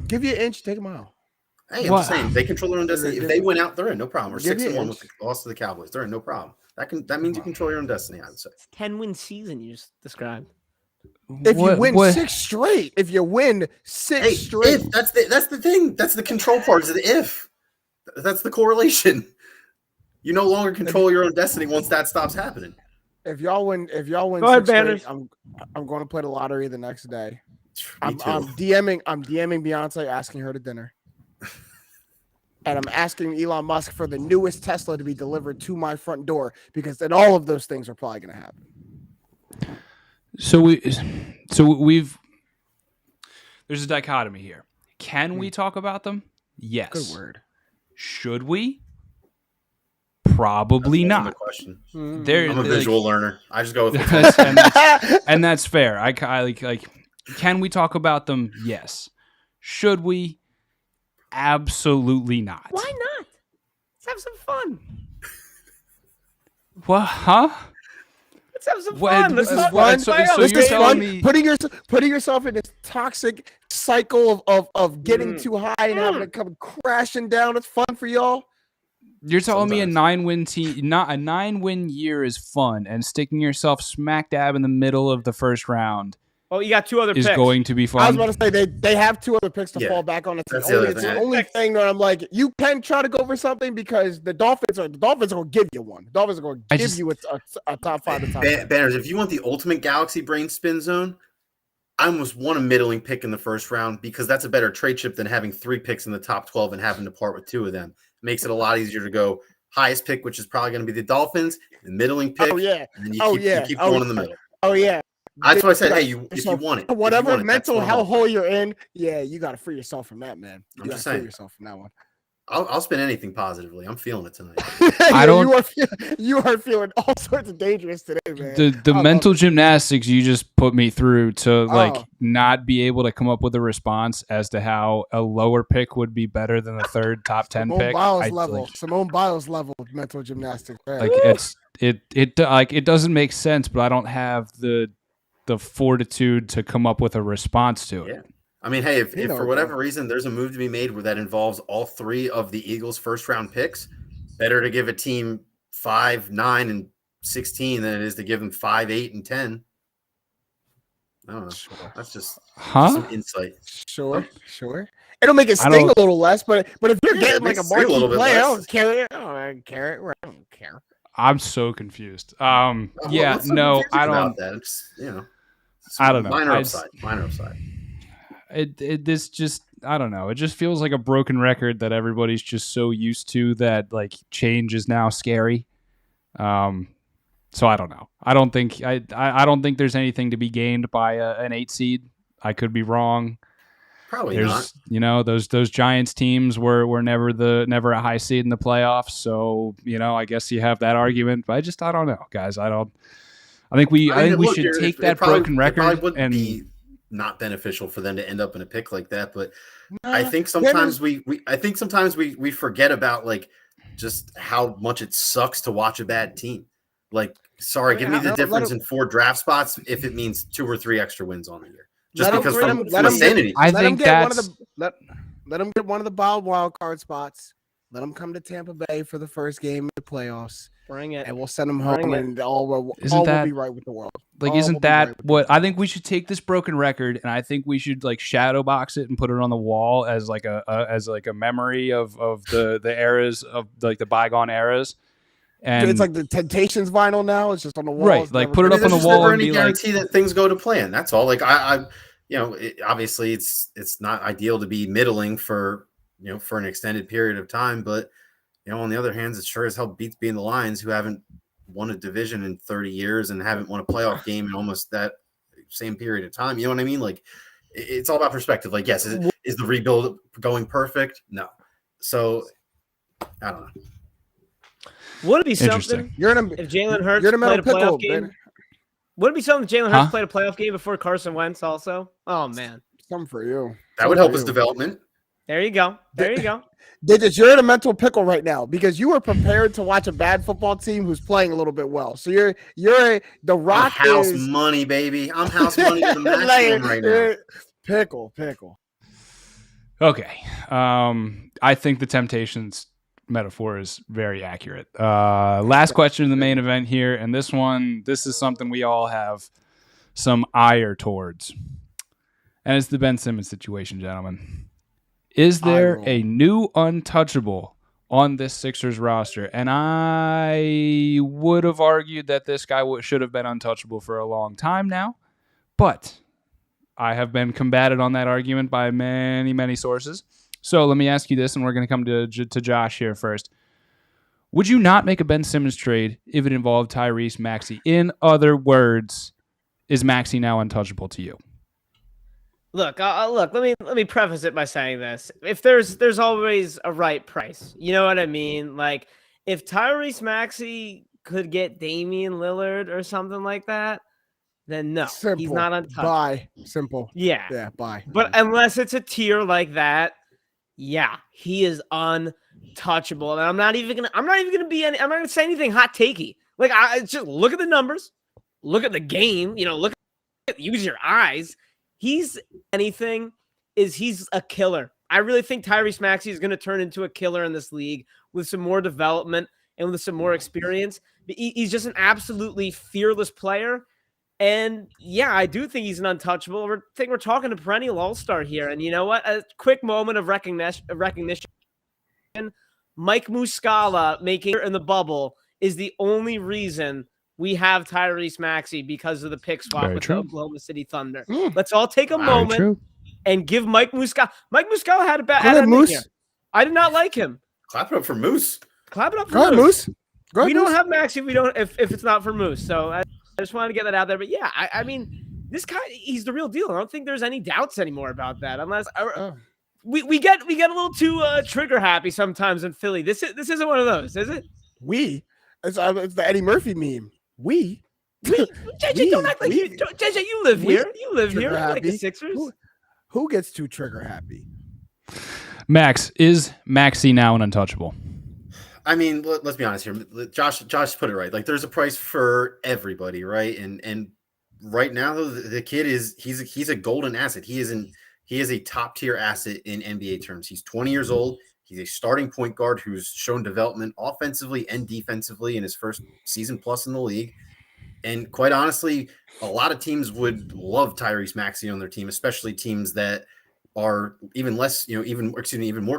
Give you an inch, take a mile. Hey, I'm just saying they control their own destiny. If they win out, they're in no problem. Or 6-1 with the loss to the Cowboys, they're in no problem. That means you control your own destiny. I would say. It's 10-win season you just described. If you win 6 straight, straight, that's the thing. That's the control part. Is the if. That's the correlation. You no longer control your own destiny once that stops happening. If y'all win, go ahead, straight, I'm going to play the lottery the next day. I'm DMing Beyonce, asking her to dinner. And I'm asking Elon Musk for the newest Tesla to be delivered to my front door, because then all of those things are probably going to happen. There's a dichotomy here. Can we talk about them? Yes. Good word. Should we? Probably That's not. the question. Mm. I'm a visual learner. I just go with and that's fair. I like. Can we talk about them? Yes. Should we? Absolutely not. Why not? Let's have some fun. What? Huh? Let's have some fun. This is fun. So this you're is telling fun. me Putting yourself in this toxic cycle of getting too high and having to come crashing down. It's fun for y'all. You're telling me a 9-win team, not a 9-win year, is fun, and sticking yourself smack dab in the middle of the first round. Oh, you got 2 other is picks. Going to be fun. I was about to say they have 2 other picks to fall back on. It's the only thing that I'm like, you can try to go for something because the Dolphins are going to give you one. The Dolphins are going to give you a top 5 to top 10. Banners, if you want the ultimate galaxy brain spin zone, I almost want a middling pick in the first round because that's a better trade chip than having 3 picks in the top 12 and having to part with 2 of them. It makes it a lot easier to go highest pick, which is probably going to be the Dolphins, the middling pick. Oh, yeah. And then you keep going in the middle. Oh, yeah. That's why I said, hey, if you want it. Whatever mental hellhole you're in, you got to free yourself from that, man. I'm just saying. Free yourself from that one. I'll spin anything positively. I'm feeling it tonight. You are feeling all sorts of dangerous today, man. The mental gymnastics you just put me through to not be able to come up with a response as to how a lower pick would be better than the third top 10 pick. Simone Biles level of mental gymnastics. Right? It doesn't make sense, but I don't have the fortitude to come up with a response to it. Yeah. I mean, hey, if for whatever reason there's a move to be made where that involves all 3 of the Eagles' first round picks, better to give a team 5, 9, and 16 than it is to give them 5, 8, and 10. I don't know. That's just some insight. Sure. It'll make it sting a little less, but if you're getting like a marquee player, I don't care. I don't care. I'm so confused. I don't. I don't know. Minor upside. This just, I don't know. It just feels like a broken record that everybody's just so used to that like change is now scary. So I don't know. I don't think there's anything to be gained by an 8 seed. I could be wrong. Probably not. Those Giants teams were never a high seed in the playoffs. So, I guess you have that argument, but I don't know, guys. I think we should take that broken record and be not beneficial for them to end up in a pick like that. But I think sometimes we forget about like just how much it sucks to watch a bad team. Like, sorry, give me the difference in 4 draft spots if it means 2 or 3 extra wins on the year. Just because from sanity. Let them get one of the wild card spots. Let them come to Tampa Bay for the first game of the playoffs. Bring it. And we'll send them home and all will be right with the world. Like, isn't that what I think we should take this broken record and I think we should like shadow box it and put it on the wall as like a memory of the eras of like the bygone eras. And it's like the Temptations vinyl now. It's just on the wall. Right. Like put it up on the wall and be guarantee that things go to plan. That's all. Like obviously it's not ideal to be middling for an extended period of time, but on the other hand, it sure as hell beats being the Lions, who haven't won a division in 30 years and haven't won a playoff game in almost that same period of time. You know what I mean? Like, it's all about perspective. Like, yes, is the rebuild going perfect? No. So, I don't know. Would it be something if Jalen Hurts played a playoff game? Would it be something if Jalen Hurts played a playoff game before Carson Wentz also? Oh, man. Something for you. That would help his development. There you go. Digits, you're in a mental pickle right now because you were prepared to watch a bad football team who's playing a little bit well. So you're the Rock house money, baby. I'm house money to the maximum right now. Pickle. Okay. I think the Temptations metaphor is very accurate. Last question in the main event here, and this is something we all have some ire towards. And it's the Ben Simmons situation, gentlemen. Is there a new untouchable on this Sixers roster? And I would have argued that this guy should have been untouchable for a long time now. But I have been combated on that argument by many, many sources. So let me ask you this, and we're going to come to Josh here first. Would you not make a Ben Simmons trade if it involved Tyrese Maxey? In other words, is Maxey now untouchable to you? Look. Let me preface it by saying this: if there's always a right price, you know what I mean. Like, if Tyrese Maxey could get Damian Lillard or something like that, then no, Simple. He's not untouchable. Bye. Simple. Yeah, bye. But unless it's a tier like that, yeah, he is untouchable. And I'm not even gonna say anything hot takey. Like, I just look at the numbers, look at the game, use your eyes. He's a killer. I really think Tyrese Maxey is going to turn into a killer in this league with some more development and with some more experience. He's just an absolutely fearless player. And yeah, I do think he's an untouchable. I think we're talking a perennial all-star here. And you know what? A quick moment of recognition. Mike Muscala making in the bubble is the only reason we have Tyrese Maxey because of the pick swap with the Oklahoma City Thunder. Let's all take a moment and give Mike Muscala. Mike Muscala had a bad Moose. I did not like him. Clap it up for Moose. Clap it up for Go ahead, Moose. We don't have Maxey if it's not for Moose. So I just wanted to get that out there. But yeah, I mean, this guy, he's the real deal. I don't think there's any doubts anymore about that. Unless we get a little too trigger happy sometimes in Philly. This isn't one of those, is it? It's the Eddie Murphy meme. JJ, don't act like you. JJ, you live here. You live here. You like the Sixers. Who gets too trigger happy? Max, is Maxey now an untouchable? I mean, let's be honest here. Josh put it right. Like, there's a price for everybody, right? And right now, though, the kid he's a golden asset. He is a top tier asset in NBA terms. He's 20 years old. He's a starting point guard who's shown development offensively and defensively in his first season plus in the league. And quite honestly, a lot of teams would love Tyrese Maxey on their team, especially teams that are even more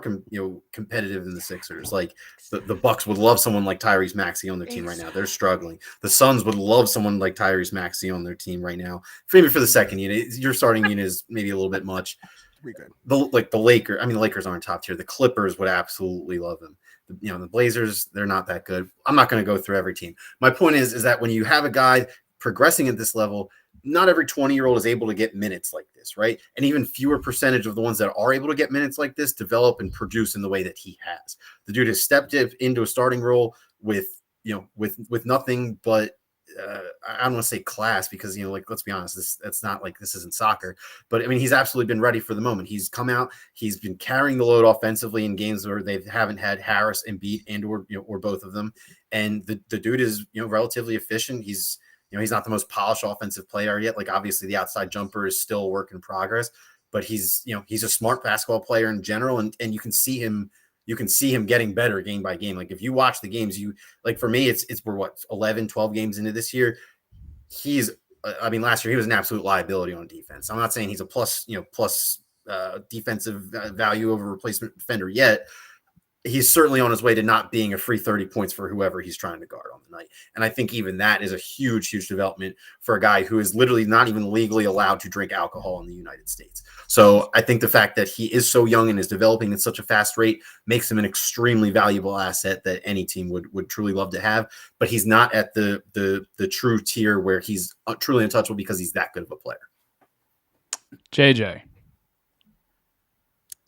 competitive than the Sixers. Like the Bucks would love someone like Tyrese Maxey on their team right now. They're struggling. The Suns would love someone like Tyrese Maxey on their team right now. Maybe for the second unit, your starting unit is maybe a little bit much. The Lakers. I mean, the Lakers aren't top tier. The Clippers would absolutely love him. The Blazers, they're not that good. I'm not going to go through every team. My point is that when you have a guy progressing at this level, not every 20-year-old is able to get minutes like this, right? And even fewer percentage of the ones that are able to get minutes like this develop and produce in the way that he has. The dude has stepped into a starting role with nothing but I don't want to say class because, let's be honest, that's not like this isn't soccer, but I mean, he's absolutely been ready for the moment. He's come out, he's been carrying the load offensively in games where they haven't had Harris and Embiid or both of them. And the dude is, relatively efficient. He's not the most polished offensive player yet. Like, obviously the outside jumper is still a work in progress, but he's a smart basketball player in general. And you can see him getting better game by game. Like, if you watch the games, for me, we're 11, 12 games into this year. Last year he was an absolute liability on defense. I'm not saying he's a plus defensive value over replacement defender yet. He's certainly on his way to not being a free 30 points for whoever he's trying to guard on the night. And I think even that is a huge, huge development for a guy who is literally not even legally allowed to drink alcohol in the United States. So I think the fact that he is so young and is developing at such a fast rate makes him an extremely valuable asset that any team would truly love to have. But he's not at the true tier where he's truly untouchable because he's that good of a player. JJ.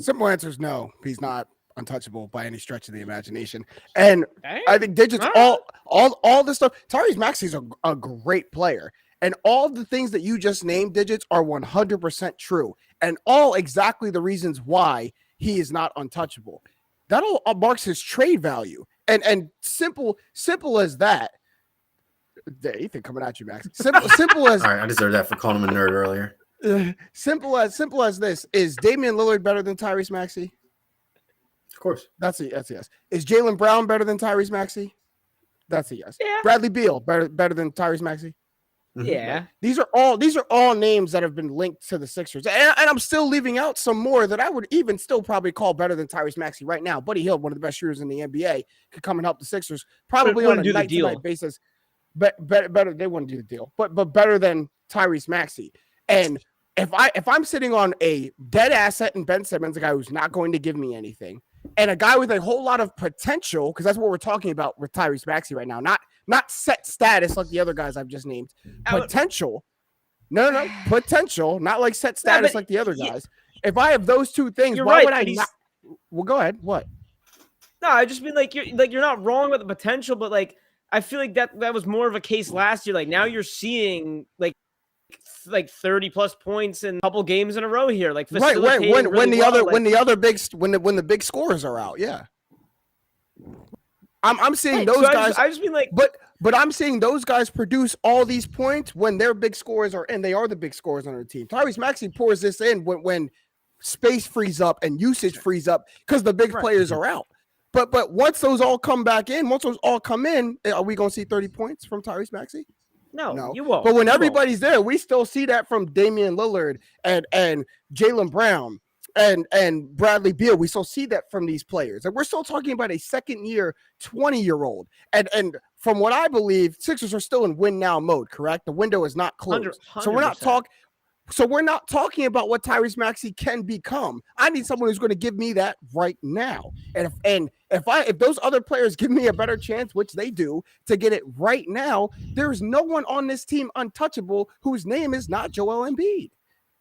Simple answer is no. He's not untouchable by any stretch of the imagination. And I think Digits, all this stuff, Tyrese Maxey's a great player. And all the things that you just named, Digits, are 100% true. And all exactly the reasons why he is not untouchable. That all marks his trade value. And simple as that. Ethan coming at you, Max. Simple as all right, I deserve that for calling him a nerd earlier. Simple as this. Is Damian Lillard better than Tyrese Maxey? Of course. That's a yes. Is Jaylen Brown better than Tyrese Maxey? That's a yes. Yeah. Bradley Beal better than Tyrese Maxey? Yeah. These are all names that have been linked to the Sixers. And I'm still leaving out some more that I would even still probably call better than Tyrese Maxey right now. Buddy Hield, one of the best shooters in the NBA, could come and help the Sixers probably on a night-to-night basis. Better, they wouldn't do the deal. But better than Tyrese Maxey. And if I'm sitting on a dead asset in Ben Simmons, a guy who's not going to give me anything, and a guy with a whole lot of potential, because that's what we're talking about with Tyrese Maxey right now, not set status like the other guys I've just named. Potential. No. Potential, not like set status like the other guys. If I have those two things, why would I not? Well, go ahead. What? No, I just mean like you're not wrong with the potential, but like I feel like that was more of a case last year. Like now you're seeing like 30 plus points in a couple games in a row here. Like right. When the big scores are out, yeah. I'm seeing those guys. I just mean like, but I'm seeing those guys produce all these points when their big scores are in. They are the big scores on their team. Tyrese Maxey pours this in when space frees up and usage frees up because the big players are out. But once those all come back in, once those all come in, are we going to see 30 points from Tyrese Maxey? No, you won't. But when everybody's there, we still see that from Damian Lillard and Jaylen Brown and Bradley Beal. We still see that from these players. And we're still talking about a second-year, 20-year-old. And from what I believe, Sixers are still in win-now mode, correct? The window is not closed. 100%. So we're not talking about what Tyrese Maxey can become. I need someone who's going to give me that right now. And if those other players give me a better chance, which they do, to get it right now, there's no one on this team untouchable whose name is not Joel Embiid.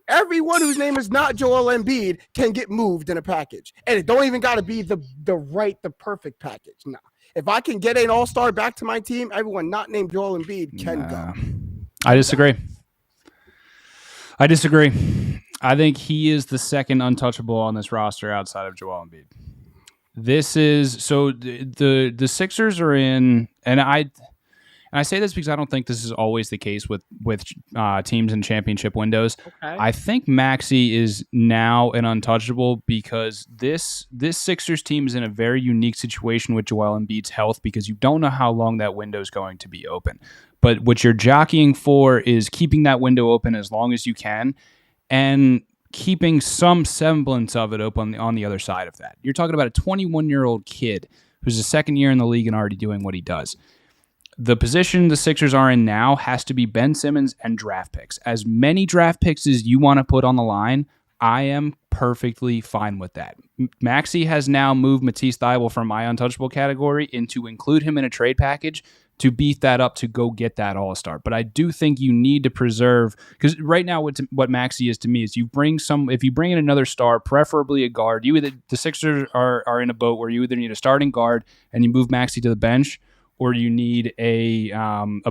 Everyone whose name is not Joel Embiid can get moved in a package. And it don't even got to be the perfect package. No. If I can get an all-star back to my team, everyone not named Joel Embiid can go. I disagree. I think he is the second untouchable on this roster outside of Joel Embiid. This is so the Sixers are in, and I say this because I don't think this is always the case with teams in championship windows. Okay. I think Maxey is now an untouchable because this Sixers team is in a very unique situation with Joel Embiid's health because you don't know how long that window is going to be open. But what you're jockeying for is keeping that window open as long as you can and keeping some semblance of it open on the other side of that. You're talking about a 21-year-old kid who's a second year in the league and already doing what he does. The position the Sixers are in now has to be Ben Simmons and draft picks. As many draft picks as you want to put on the line, I am perfectly fine with that. Maxey has now moved Matisse Thybulle from my untouchable category into include him in a trade package to beef that up to go get that all-star. But I do think you need to preserve, because right now what Maxey is to me is if you bring in another star, preferably a guard, the Sixers are in a boat where you either need a starting guard and you move Maxey to the bench, or you need a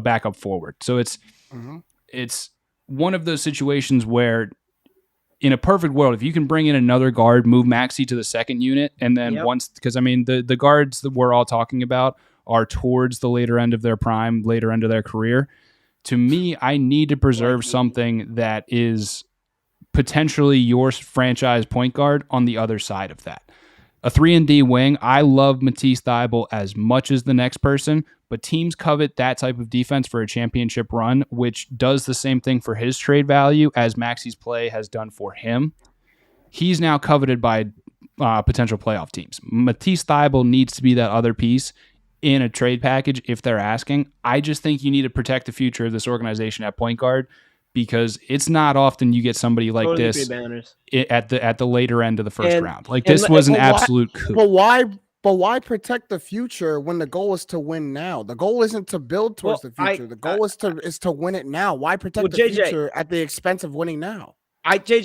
backup forward. So it's one of those situations where in a perfect world, if you can bring in another guard, move Maxey to the second unit, and then because the guards that we're all talking about are towards the later end of their prime, later end of their career. To me, I need to preserve something that is potentially your franchise point guard on the other side of that. A 3-and-D wing, I love Matisse Thybulle as much as the next person, but teams covet that type of defense for a championship run, which does the same thing for his trade value as Maxey's play has done for him. He's now coveted by potential playoff teams. Matisse Thybulle needs to be that other piece in a trade package if they're asking. I just think you need to protect the future of this organization at point guard, because it's not often you get somebody like this at the later end of the first round. Like this was an absolute coup. But why protect the future when the goal is to win now? The goal isn't to build towards the future. The goal is to win it now. Why protect the future at the expense of winning now? I totally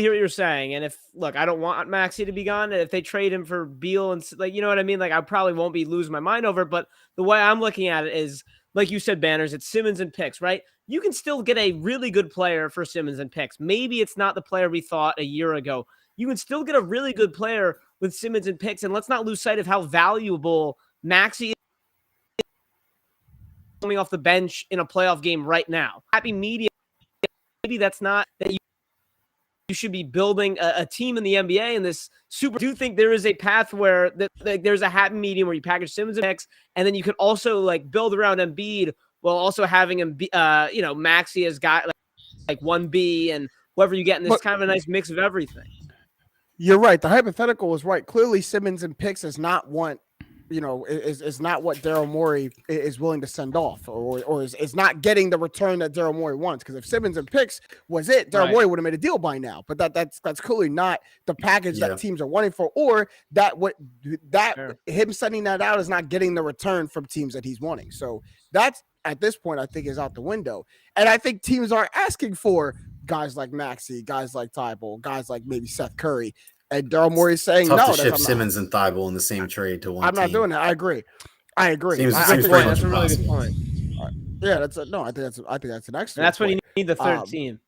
hear what you're saying. And I don't want Maxey to be gone. And if they trade him for Beal and you know what I mean? Like I probably won't be losing my mind over it. But the way I'm looking at it is, like you said, Banners, it's Simmons and picks, right? You can still get a really good player for Simmons and picks. Maybe it's not the player we thought a year ago. You can still get a really good player with Simmons and picks. And let's not lose sight of how valuable Maxey is coming off the bench in a playoff game right now. Happy medium. Maybe that's not that you should be building a team in the NBA and this super. I do think there is a path where there's a happy medium where you package Simmons and picks, and then you can also build around Embiid while also having him, Maxey as guy like 1B and whoever you get in this kind of a nice mix of everything. You're right. The hypothetical is right. Clearly, Simmons and picks is not what is not what Daryl Morey is willing to send off, or is not getting the return that Daryl Morey wants. Because if Simmons and picks was it, Daryl Morey would have made a deal by now. But that's clearly not the package that teams are wanting for, or him sending that out is not getting the return from teams that he's wanting. So that's at this point I think is out the window. And I think teams are asking for guys like Maxey, guys like Thybulle, guys like maybe Seth Curry. And Daryl Morey is saying tough no. to ship Simmons and Thibault in the same trade to one. I'm not doing that. I agree. Seems that's a really good point. Yeah, I think that's an excellent. And that's when you need the third team.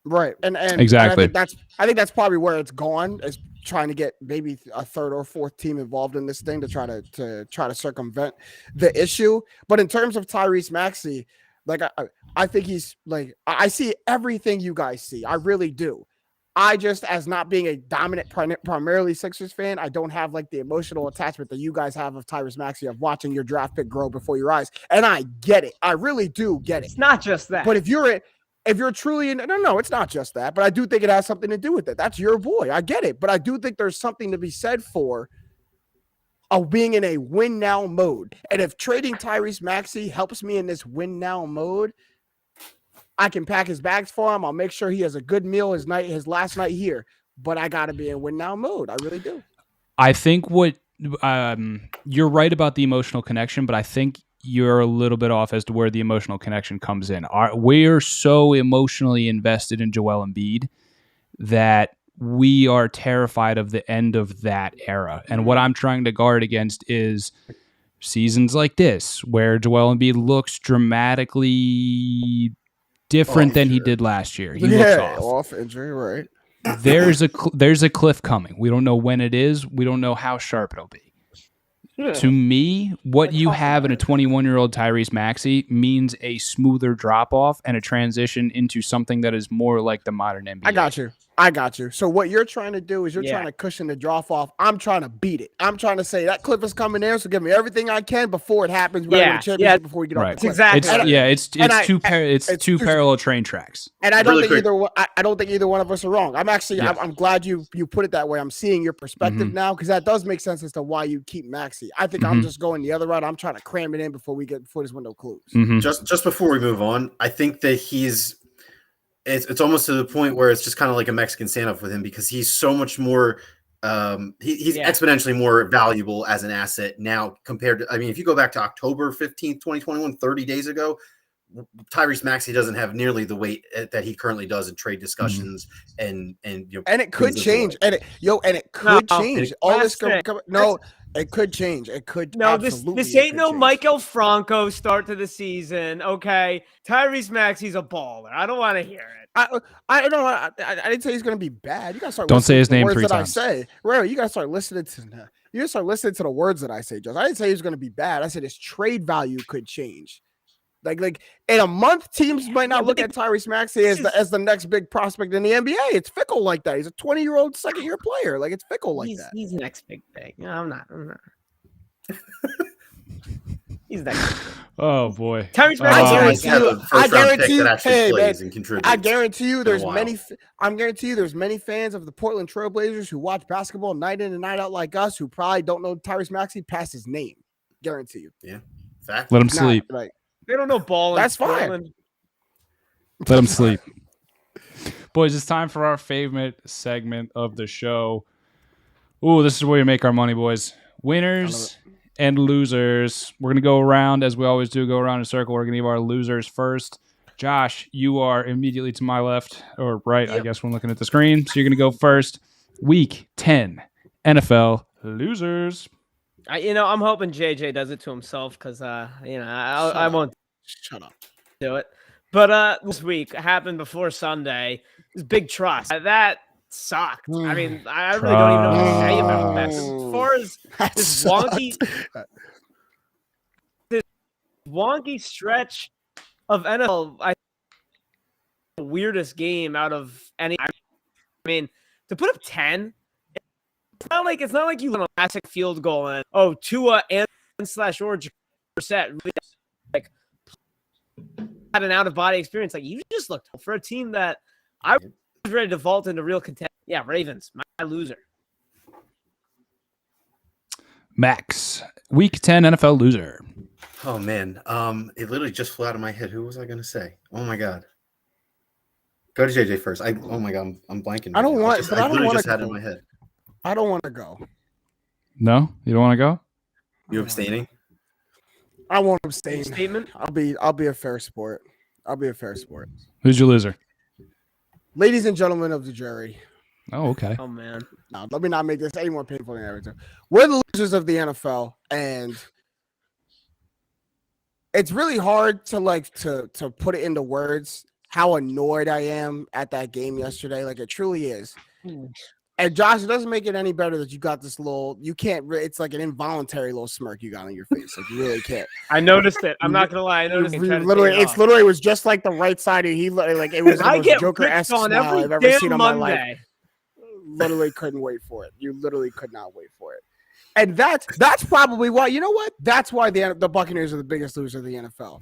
Right. And exactly. And I think that's probably where it's gone, is trying to get maybe a third or fourth team involved in this thing to try to circumvent the issue. But in terms of Tyrese Maxey, like I think he's like, I see everything you guys see. I really do. I just, as not being a dominant, primarily Sixers fan, I don't have like the emotional attachment that you guys have of Tyrese Maxey, of watching your draft pick grow before your eyes. And I get it. I really do get it. It's not just that. But if you're truly in, no, it's not just that. But I do think it has something to do with it. That's your boy. I get it. But I do think there's something to be said for being in a win now mode. And if trading Tyrese Maxey helps me in this win now mode, I can pack his bags for him. I'll make sure he has a good meal his last night here. But I got to be in win now mode. I really do. I think you're right about the emotional connection, but I think you're a little bit off as to where the emotional connection comes in. We're so emotionally invested in Joel Embiid that we are terrified of the end of that era. And what I'm trying to guard against is seasons like this, where Joel Embiid looks dramatically different than he did last year. He looks off injury, right? There's a cliff coming. We don't know when it is. We don't know how sharp it'll be. Yeah. To me, what you have in a 21-year-old Tyrese Maxey means a smoother drop-off and a transition into something that is more like the modern NBA. I got you. So what you're trying to do is you're trying to cushion the drop off. I'm trying to beat it. I'm trying to say that cliff is coming there, so give me everything I can before it happens. Before we get off the cliff. Exactly. It's two parallel train tracks. And I don't think I don't think either one of us are wrong. I'm glad you put it that way. I'm seeing your perspective now, because that does make sense as to why you keep Maxey. I think I'm just going the other route. I'm trying to cram it in before this window closes. Just before we move on, I think that it's almost to the point where it's just kind of like a Mexican standoff with him, because he's so much more he's exponentially more valuable as an asset now compared to, if you go back to October 15th, 2021, 30 days ago, Tyrese Maxey doesn't have nearly the weight that he currently does in trade discussions and it could change. And it could change. All this it could change. It could. No, this ain't no Michael Franco start to the season. Okay, Tyrese Maxey's a baller. I don't want to hear it. I didn't say he's going to be bad. You got to start. Don't say his name 3 times. You got to start listening to. You got to start listening to the words that I say, Josh. I didn't say he was going to be bad. I said his trade value could change. Like in a month, teams might not look at Tyrese Maxey as the next big prospect in the NBA. It's fickle like that. He's a 20-year-old second-year player. Like, it's fickle like that. He's the next big thing. No, I'm not. He's that. Oh boy, Tyrese Maxey. I guarantee you, there's many. I'm guarantee you, there's many fans of the Portland Trailblazers who watch basketball night in and night out like us, who probably don't know Tyrese Maxey past his name. Guarantee you. Yeah. Let him sleep. They don't know ball. That's fine. Portland. Let him sleep. Boys, it's time for our favorite segment of the show. Ooh, this is where we make our money, boys. Winners and losers. We're going to go around, as we always do, go around in a circle. We're going to give our losers first. Josh, you are immediately to my left, or right, I guess, when looking at the screen. So you're going to go first. Week 10 NFL losers. I'm hoping JJ does it to himself, because I won't shut up do it. But this week happened before Sunday. This big trust that sucked. I really don't even know what to say about that. As far as this wonky stretch of NFL, I think the weirdest game out of any. To put up 10. It's not like you won a classic field goal and Tua and /or Brissett really had an out of body experience. Like, you just looked for a team that I was ready to vault into real contention. Yeah, Ravens, my loser. Max, Week 10 NFL loser. Oh man, it literally just flew out of my head. Who was I going to say? Oh my god. Go to JJ first. Oh my god, I'm blanking. I don't want. I literally just had it in my head. I don't want to go. No, you don't want to go? You abstaining? I won't abstain. Statement? I'll be a fair sport. I'll be a fair sport. Who's your loser? Ladies and gentlemen of the jury, Oh, okay. Oh man. No, let me not make this any more painful than ever. We're the losers of the NFL, and it's really hard to put it into words how annoyed I am at that game yesterday. Like, it truly is. And Josh, it doesn't make it any better that you got this little. You can't. It's like an involuntary little smirk you got on your face. Like, you really can't. I noticed it. I'm not gonna lie. I noticed it. Literally was just like the right side. He like it was the most Joker-esque smile I've ever seen on my life. Literally couldn't wait for it. You literally could not wait for it. And that's probably why. You know what? That's why the Buccaneers are the biggest loser of the NFL.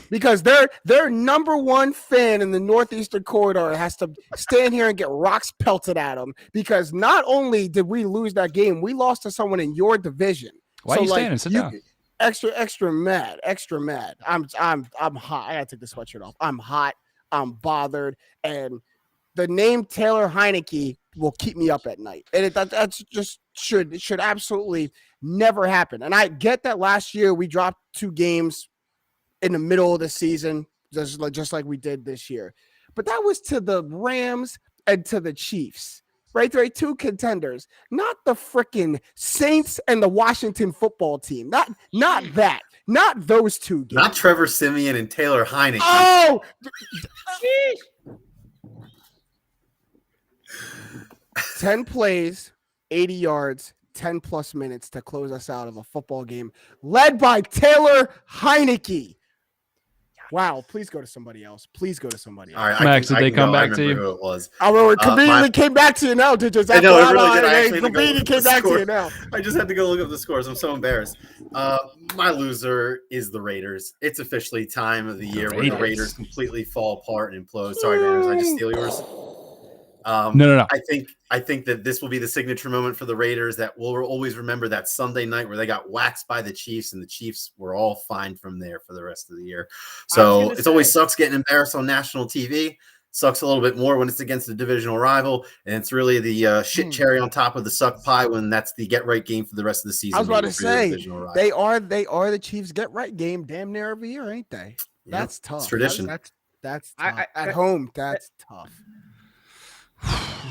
Because their number one fan in the Northeastern corridor has to stand here and get rocks pelted at them, because not only did we lose that game, we lost to someone in your division. Why are you standing? Sit down. Extra mad. I'm hot. I gotta take the sweatshirt off. I'm hot. I'm bothered, and the name Taylor Heineke will keep me up at night, and that's just should absolutely never happen. And I get that last year we dropped 2 games in the middle of the season, just like we did this year. But that was to the Rams and to the Chiefs, right? They're 2 contenders, not the freaking Saints and the Washington football team. Not those 2 games. Not Trevor Siemian and Taylor Heineke. Oh, 10 plays, 80 yards, 10 plus minutes to close us out of a football game led by Taylor Heineke. Wow, please go to somebody else. Please go to somebody else. All right, Max, did they come back to you? Who it was. Oh, it conveniently came back to you now, did you? I know, it really did. I conveniently came back to you now. I just had to go look up the scores. I'm so embarrassed. My loser is the Raiders. It's officially time of the year where the Raiders completely fall apart and implode. Sorry, Manners, I just steal yours. No. I think that this will be the signature moment for the Raiders, that we'll always remember that Sunday night where they got waxed by the Chiefs, and the Chiefs were all fine from there for the rest of the year. So it always sucks getting embarrassed on national TV. Sucks a little bit more when it's against a divisional rival, and it's really the shit cherry on top of the suck pie when that's the get right game for the rest of the season. I was about to say they are the Chiefs get right game damn near every year, ain't they? That's tough. It's tradition. That's tough. At home, that's tough.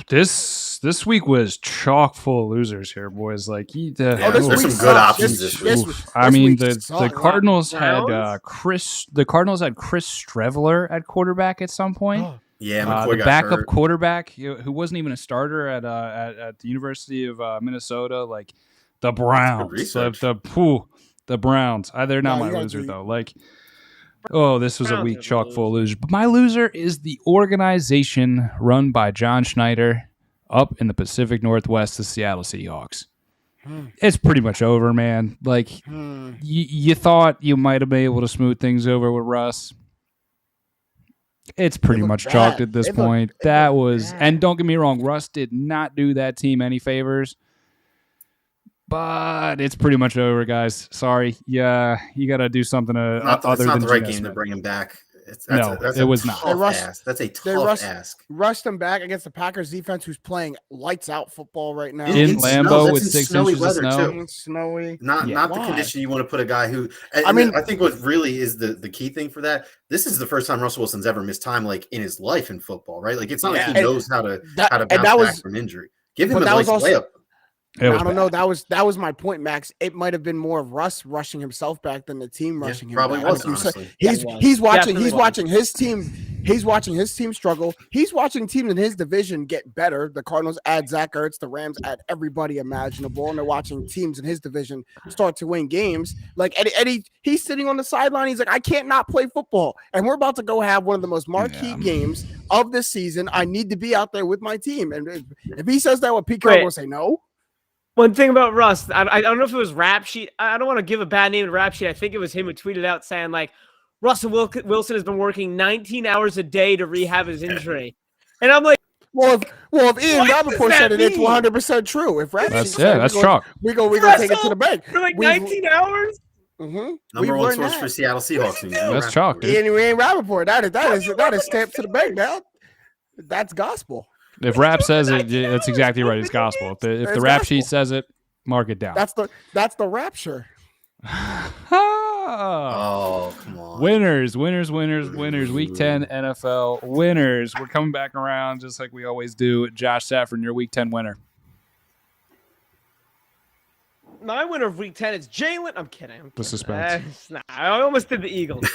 This week was chock full of losers here, boys. Like, there's some good options this week. I mean, the Cardinals had Chris Streveler at quarterback at some point. Yeah, the backup quarterback who wasn't even a starter at the University of Minnesota. Like, the Browns, the Browns. They're not my loser though. Like, oh, this was a week chock full of losers. But my loser is the organization run by John Schneider up in the Pacific Northwest, the Seattle Seahawks. It's pretty much over, man. Like, you thought you might have been able to smooth things over with Russ. It's pretty much chalked at this point. And don't get me wrong, Russ did not do that team any favors. But it's pretty much over, guys. Sorry. Yeah, you got to do something other than it's not the right game to bring him back. It was not. That's a tough ask. Rushed him back against the Packers defense, who's playing lights out football right now. In Lambeau with 6 inches of snow. Snowy. Not the condition you want to put a guy who. I think what really is the key thing for that. This is the first time Russell Wilson's ever missed time, like, in his life in football, right? Like, it's not like he knows how to bounce back from injury. Give him a nice layup. I don't know. That was my point, Max. It might have been more of Russ rushing himself back than the team rushing him. Probably back. Was. Honestly. He's watching his team. He's watching his team struggle. He's watching teams in his division get better. The Cardinals add Zach Ertz. The Rams add everybody imaginable, and they're watching teams in his division start to win games. Like Eddie, he's sitting on the sideline. He's like, I can't not play football, and we're about to go have one of the most marquee games of the season. I need to be out there with my team. And if he says that, what Pete Carroll will say no. One thing about Russ, I don't know if it was Rap Sheet. I don't want to give a bad name to Rap Sheet. I think it was him who tweeted out saying, like, Russell Wilson has been working 19 hours a day to rehab his injury. And I'm like, well, if Ian Rappaport said it, it's 100% true. If Rap Sheet said that's chalk. We're going to take it to the bank. For like 19 hours? Mm-hmm. Number one source for Seattle Seahawks. That's chalk, dude. Ian Rappaport. That is stamped to the bank now. That's gospel. If Rap says it, that's exactly right. It's gospel. If the Rap Sheet says it, mark it down. That's the rapture. Oh, come on. Winners. Week 10 NFL winners. We're coming back around just like we always do. Josh Saffron, your Week 10 winner. My winner of Week 10 is Jalen. I'm kidding. The suspense. I almost did the Eagles.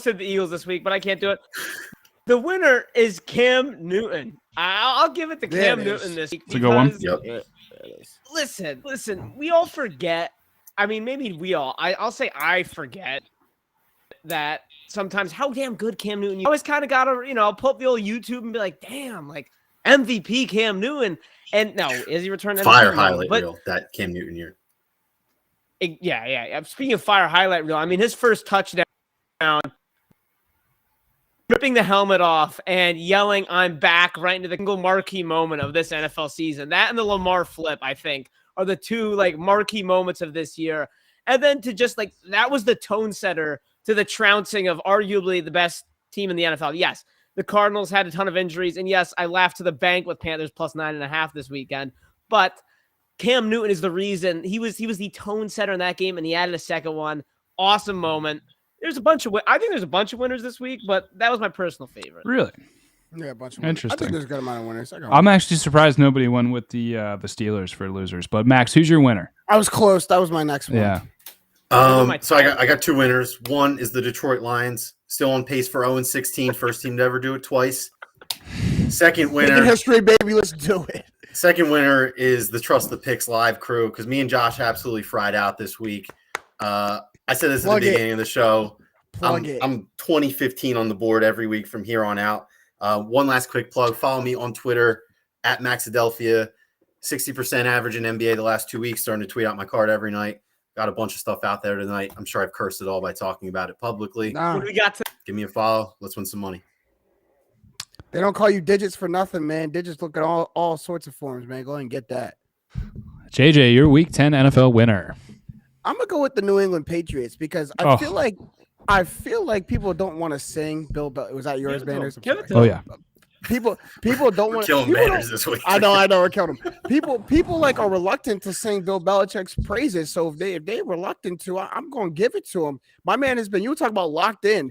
This week, but I can't do it. The winner is Cam Newton. I'll give it to Cam Newton this week. It's a good one. Yep. Listen. We all forget. I mean, maybe we all. I'll say I forget that sometimes how damn good Cam Newton. You always kind of gotta, I'll pull up the old YouTube and be like, damn, like MVP Cam Newton. And no, is he returned MVP? Fire highlight reel that Cam Newton year. Yeah. Speaking of fire highlight reel, I mean his first touchdown, ripping the helmet off and yelling, "I'm back!" right into the single marquee moment of this NFL season. That and the Lamar flip, I think, are the two like marquee moments of this year. And then to just like that was the tone setter to the trouncing of arguably the best team in the NFL. Yes, the Cardinals had a ton of injuries, and yes, I laughed to the bank with Panthers plus 9.5 this weekend. But Cam Newton is the reason he was the tone setter in that game, and he added a second one. Awesome moment. I think there's a bunch of winners this week, but that was my personal favorite. Really? Yeah, a bunch of interesting. I think there's a good amount of winners. I'm actually surprised nobody won with the Steelers for losers. But Max, who's your winner? I was close. That was my next one. Yeah. So I got two winners. One is the Detroit Lions, still on pace for 0-16, first team to ever do it twice. Second winner. Making history, baby. Let's do it. Second winner is the Trust the Picks live crew because me and Josh absolutely fried out this week. I said this at the beginning of the show. I'm 2015 on the board every week from here on out. One last quick plug. Follow me on Twitter at Maxadelphia. 60% average in NBA the last 2 weeks. Starting to tweet out my card every night. Got a bunch of stuff out there tonight. I'm sure I've cursed it all by talking about it publicly. Nah. What do we got to? Give me a follow. Let's win some money. They don't call you digits for nothing, man. Digits look at all sorts of forms, man. Go ahead and get that. JJ, your Week 10 NFL winner. I'm gonna go with the New England Patriots because I feel like people don't want to sing. Bill, was that yours, Banners? Oh yeah. People don't want to killing Banners this week. I know, we're killing them. People like are reluctant to sing Bill Belichick's praises. So if they're reluctant to, I'm going to give it to him. My man has been. You talk about locked in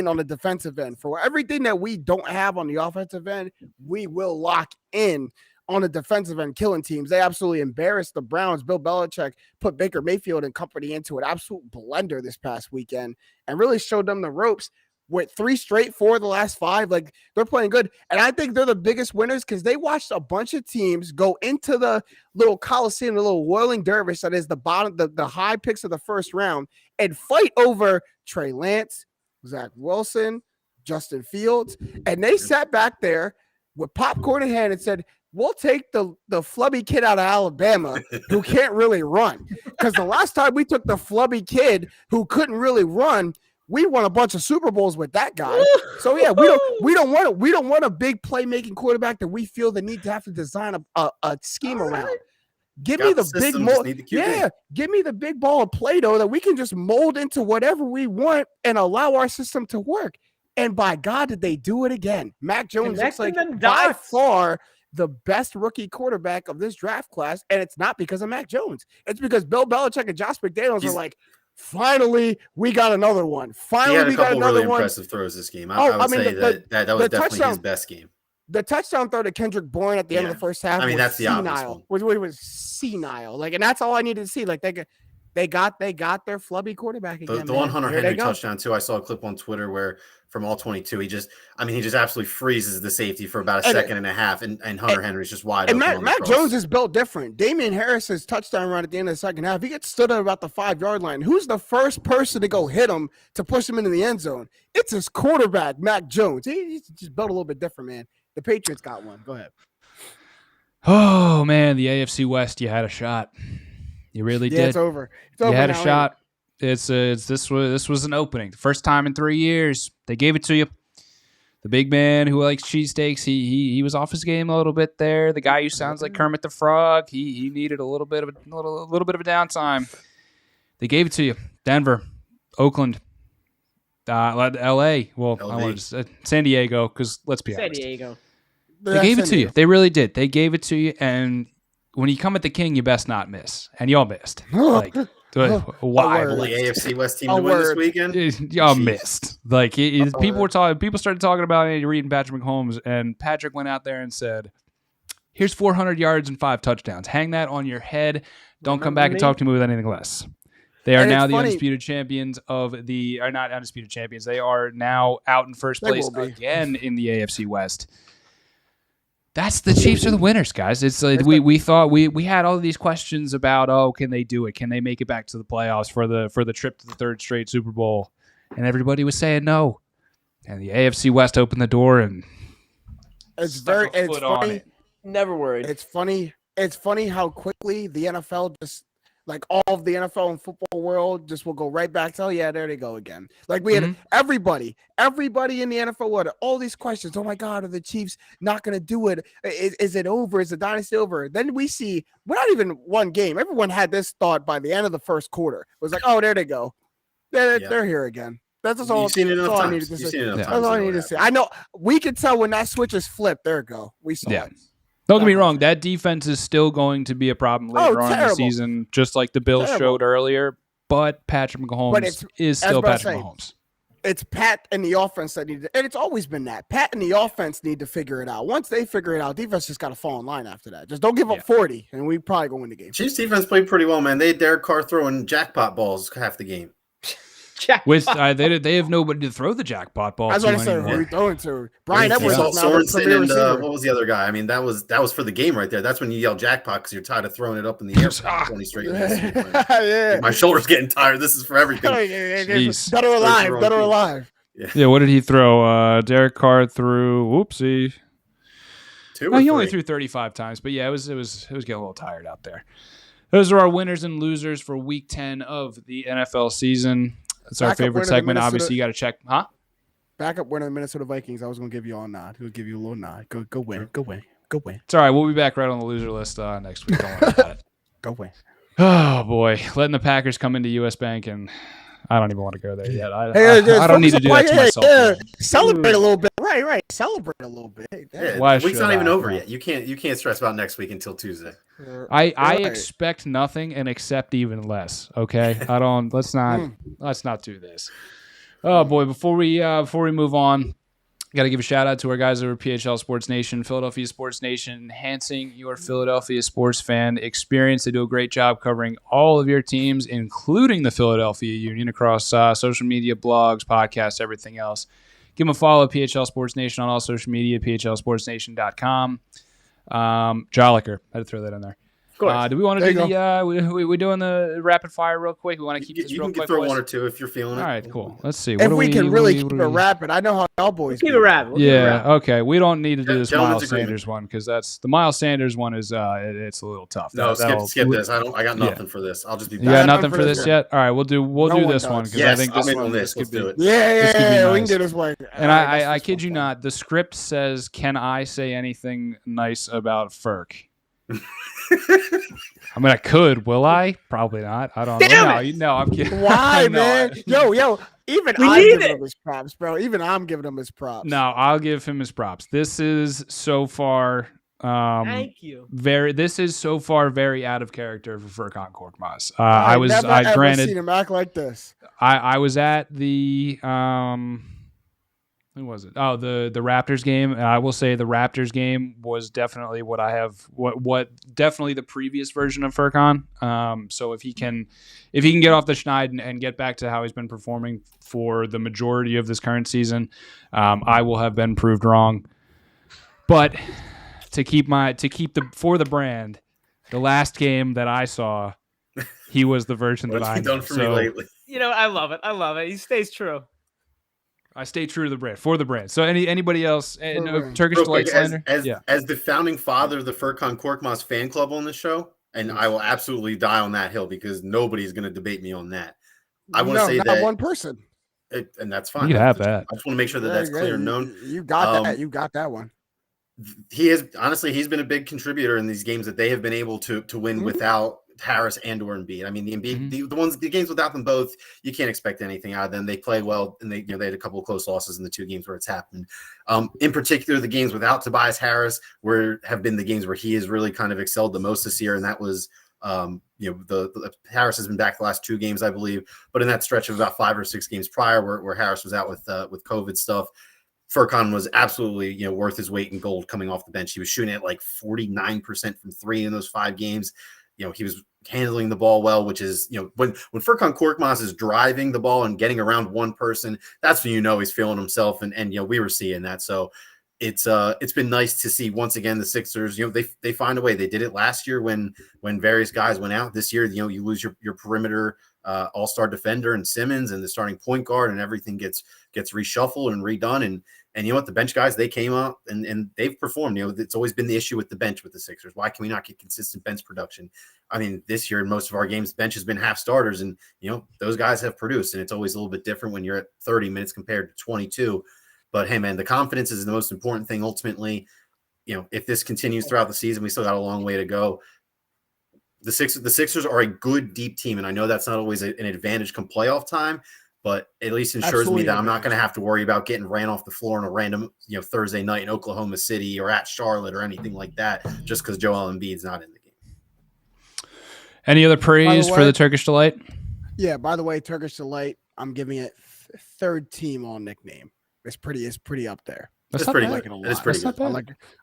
on the defensive end for everything that we don't have on the offensive end. We will lock in on the defensive end, killing teams. They absolutely embarrassed the Browns. Bill Belichick put Baker Mayfield and company into an absolute blender this past weekend and really showed them the ropes with 3 straight, 4 of the last 5. Like, they're playing good. And I think they're the biggest winners because they watched a bunch of teams go into the little Coliseum, the little whirling dervish that is the bottom, the high picks of the first round, and fight over Trey Lance, Zach Wilson, Justin Fields. And they sat back there with popcorn in hand and said, we'll take the flubby kid out of Alabama who can't really run. Because the last time we took the flubby kid who couldn't really run, we won a bunch of Super Bowls with that guy. So yeah, we don't want a big playmaking quarterback that we feel the need to have to design a scheme around. Give me the big mold. Yeah, give me the big ball of Play-Doh that we can just mold into whatever we want and allow our system to work. And by God, did they do it again? Mac Jones looks like by far the best rookie quarterback of this draft class, and it's not because of Mac Jones. It's because Bill Belichick and Josh McDaniels are like, finally, we got another one. Finally, we got another really one. Impressive throws this game. I would say that was definitely his best game. The touchdown throw to Kendrick Bourne at the end of the first half. I mean, that's the obvious one. It was senile. Like, and that's all I needed to see. Like, they got their flubby quarterback again. The one Hunter Henry touchdown too. I saw a clip on Twitter where from all 22, he just absolutely freezes the safety for about a second and a half, and Hunter Henry's just wide open. And Mac Jones is built different. Damian Harris's touchdown run at the end of the second half, he gets stood at about the 5-yard line. Who's the first person to go hit him to push him into the end zone? It's his quarterback, Mac Jones. He's just built a little bit different, man. The Patriots got one. Go ahead. Oh man, the AFC West, you had a shot. You really did. It's over. You had a shot. This was an opening. The first time in 3 years. They gave it to you. The big man who likes cheesesteaks, he was off his game a little bit there. The guy who sounds like Kermit the Frog, he needed a little bit of a downtime. They gave it to you. Denver, Oakland, LA. Well, I wanted to say San Diego because let's be honest. San Diego. They gave it to you. They really did. They gave it to you, and when you come at the king, you best not miss. And y'all missed. Like, Why? The AFC West team to win this weekend? Y'all missed. Like people started talking about it, reading Patrick Mahomes, and Patrick went out there and said, "Here's 400 yards and 5 touchdowns. Hang that on your head. Don't come back and talk to me with anything less." They are now the undisputed champions are not undisputed champions. They are now out in first place again in the AFC West. That's the Chiefs are the winners, guys. It's like we thought we had all of these questions about, can they do it? Can they make it back to the playoffs for the trip to the third straight Super Bowl? And everybody was saying no. And the AFC West opened the door and it's funny. Never worried. It's funny how quickly the NFL just like all of the NFL and football world just will go right back to, there they go again. Like we had everybody in the NFL world, all these questions. Oh my God, are the Chiefs not going to do it? Is it over? Is the dynasty over? Then we see, we're not even one game. Everyone had this thought by the end of the first quarter. It was like, oh, there they go. They're here again. That's all. That's all I needed to say. That's all I needed to say. I know we could tell when that switch is flipped. There we go. We saw it. Don't get me wrong. That defense is still going to be a problem later on in the season, just like the Bills showed earlier. But Patrick Mahomes is still Patrick Mahomes. It's Pat and the offense that need to, and it's always been that. Pat and the offense need to figure it out. Once they figure it out, defense just got to fall in line after that. Just don't give up 40, and we probably go win the game. Chiefs defense played pretty well, man. They had Derek Carr throwing jackpot balls half the game. With they have nobody to throw the jackpot ball. That's what I said. Who are we throwing to? Brian Edwards. Sorensen and what was the other guy? I mean, that was for the game right there. That's when you yell jackpot because you're tired of throwing it up in the air for 20 straight minutes. My shoulder's getting tired. This is for everything. Better alive. Yeah. What did he throw? Derek Carr threw. Whoopsie. He only threw 35 times, but it was getting a little tired out there. Those are our winners and losers for Week 10 of the NFL season. That's our favorite segment. Obviously, you got to check. Huh? Backup winner of the Minnesota Vikings. I was going to give you all a nod. He'll give you a little nod. Go win. It's all right. We'll be back right on the loser list next week. Don't worry about it. Go win. Oh, boy. Letting the Packers come into U.S. Bank, and I don't even want to go there yet. I don't need to do that to myself. Celebrate a little bit. Right. Celebrate a little bit. The week's not even over yet. You can't stress about next week until Tuesday. I expect nothing and accept even less. Okay, let's not do this. Oh boy, before we move on, got to give a shout out to our guys over at PHL Sports Nation, Philadelphia Sports Nation, enhancing your Philadelphia sports fan experience. They do a great job covering all of your teams, including the Philadelphia Union, across social media, blogs, podcasts, everything else. Give them a follow at PHL Sports Nation on all social media, phlsportsnation.com. Jolliker, I had to throw that in there. Of course. Do we want to do we doing the rapid fire real quick? We want to keep this real quick. You can throw one or two if you're feeling it. All right, cool. Let's see. If we can really keep it rapid, I know how y'all boys keep it rapid. Okay. We don't need to do this Miles Sanders one because that's the Miles Sanders one is it's a little tough. No, skip this. I got nothing for this. I'll just be. You got nothing for this yet? All right, we'll do this one because I think this one could be. Yeah, we can do this one. And I kid you not, the script says, "Can I say anything nice about Ferk?" I mean, I could. Will I? Probably not. I don't know. No, I'm kidding. Why, man? Yo. Even I'm giving him his props, bro. Even I'm giving him his props. No, I'll give him his props. This is so far. Thank you. This is so far very out of character for Furkan Korkmaz. I've never seen him act like this. I was at the who was it? Oh, the Raptors game. And I will say the Raptors game was definitely what definitely the previous version of Furkan. So if he can get off the schneid and get back to how he's been performing for the majority of this current season, I will have been proved wrong. But to keep for the brand, the last game that I saw, he was the version that I done for me lately. I love it. He stays true. I stay true to the brand, for the brand. So anybody else? Turkish Delight Slander? As the founding father of the Furkan Korkmaz fan club on this show, and I will absolutely die on that hill because nobody's going to debate me on that. I want to say that one person. And that's fine. You can have that. I just want to make sure that's clear and known. You got that. You got that one. He's been a big contributor in these games that they have been able to win without Harris and or Embiid. I mean, the Embiid, the games without them both, you can't expect anything out of them. They play well, and they had a couple of close losses in the two games where it's happened. In particular, the games without Tobias Harris have been the games where he has really kind of excelled the most this year, and that was The Harris has been back the last 2 games, I believe, but in that stretch of about 5 or 6 games prior, where Harris was out with COVID stuff, Furkan was absolutely worth his weight in gold coming off the bench. He was shooting at like 49% from 3 in those 5 games. He was handling the ball well, which is, when Furkan Korkmaz is driving the ball and getting around one person, that's when he's feeling himself. And we were seeing that. So it's been nice to see once again the Sixers, they find a way. They did it last year when various guys went out. This year, you lose your perimeter all-star defender and Simmons and the starting point guard, and everything gets reshuffled and redone. And the bench guys, they came up and they've performed. It's always been the issue with the bench with the Sixers. Why can we not get consistent bench production? I mean, this year in most of our games, bench has been half starters, and those guys have produced. And it's always a little bit different when you're at 30 minutes compared to 22. But hey, man, the confidence is the most important thing. Ultimately, if this continues throughout the season, we still got a long way to go. The Sixers are a good deep team, and I know that's not always an advantage come playoff time. But at least ensures me that I'm not going to have to worry about getting ran off the floor on a random, Thursday night in Oklahoma City or at Charlotte or anything like that, just because Joel Embiid's not in the game. Any other praise for the Turkish Delight? Yeah. By the way, Turkish Delight, I'm giving it 3rd team all nickname. It's pretty up there. It's pretty good. It's pretty good.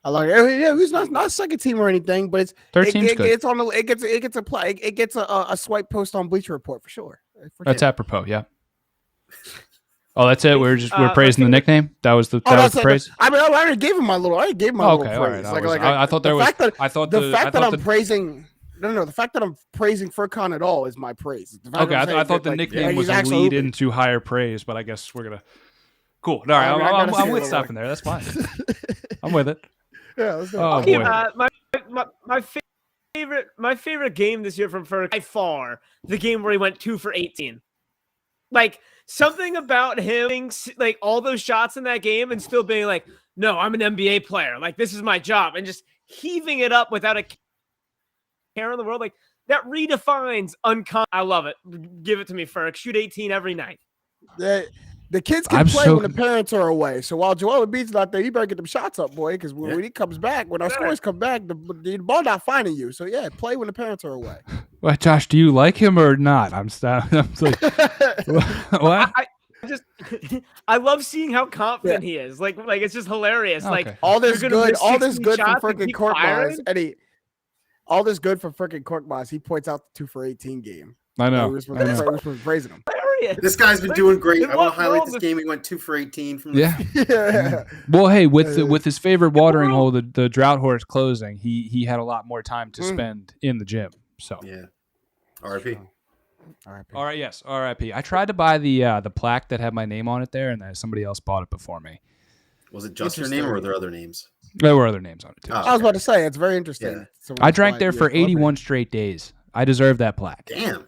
I like it. Yeah, it's not second team or anything, but it's third team's good. It's on the it gets a play. It gets a swipe post on Bleacher Report for sure. That's apropos. Yeah. Oh, that's it. We're praising the nickname. That was the praise. I already gave him my little. Praise. All right. I thought there was. The fact that I'm praising Furkan at all is my praise. Okay, I thought the nickname was a lead into higher praise, but I guess we're gonna. Cool. All right, I'm with stopping there. That's fine. I'm with it. Yeah. Let's go. Oh boy. My favorite game this year from Furkan by far, the game where he went 2 for 18. Like, something about him, like all those shots in that game and still being like, no, I'm an NBA player. Like, this is my job. And just heaving it up without a care in the world. Like, that redefines I love it. Give it to me, Ferg. Shoot 18 every night. The kids can play when the parents are away. So while Joel Embiid's not there, you better get them shots up, boy, because when he comes back, when our scores come back, the ball not finding you. So, yeah, play when the parents are away. Well, Josh, do you like him or not? I'm like, what? I love seeing how confident he is. Like it's just hilarious. Okay. Like all this good from freaking Korkmaz, and all this good from freaking Korkmaz. He points out the 2 for 18 game. I know. We're supposed to be praising him. This guy's been doing great. I want to highlight this game. He went 2 for 18 from yeah. Well, hey, with his favorite watering hole, the drought horse closing, he had a lot more time to spend in the gym. So yeah. R.I.P. All right, yes, R.I.P. I tried to buy the plaque that had my name on it there, and then somebody else bought it before me. Was it just your name, or were there other names? There were other names on it too. I was about to say it's very interesting. Yeah. So I drank there for 81 straight days. I deserve that plaque. Damn.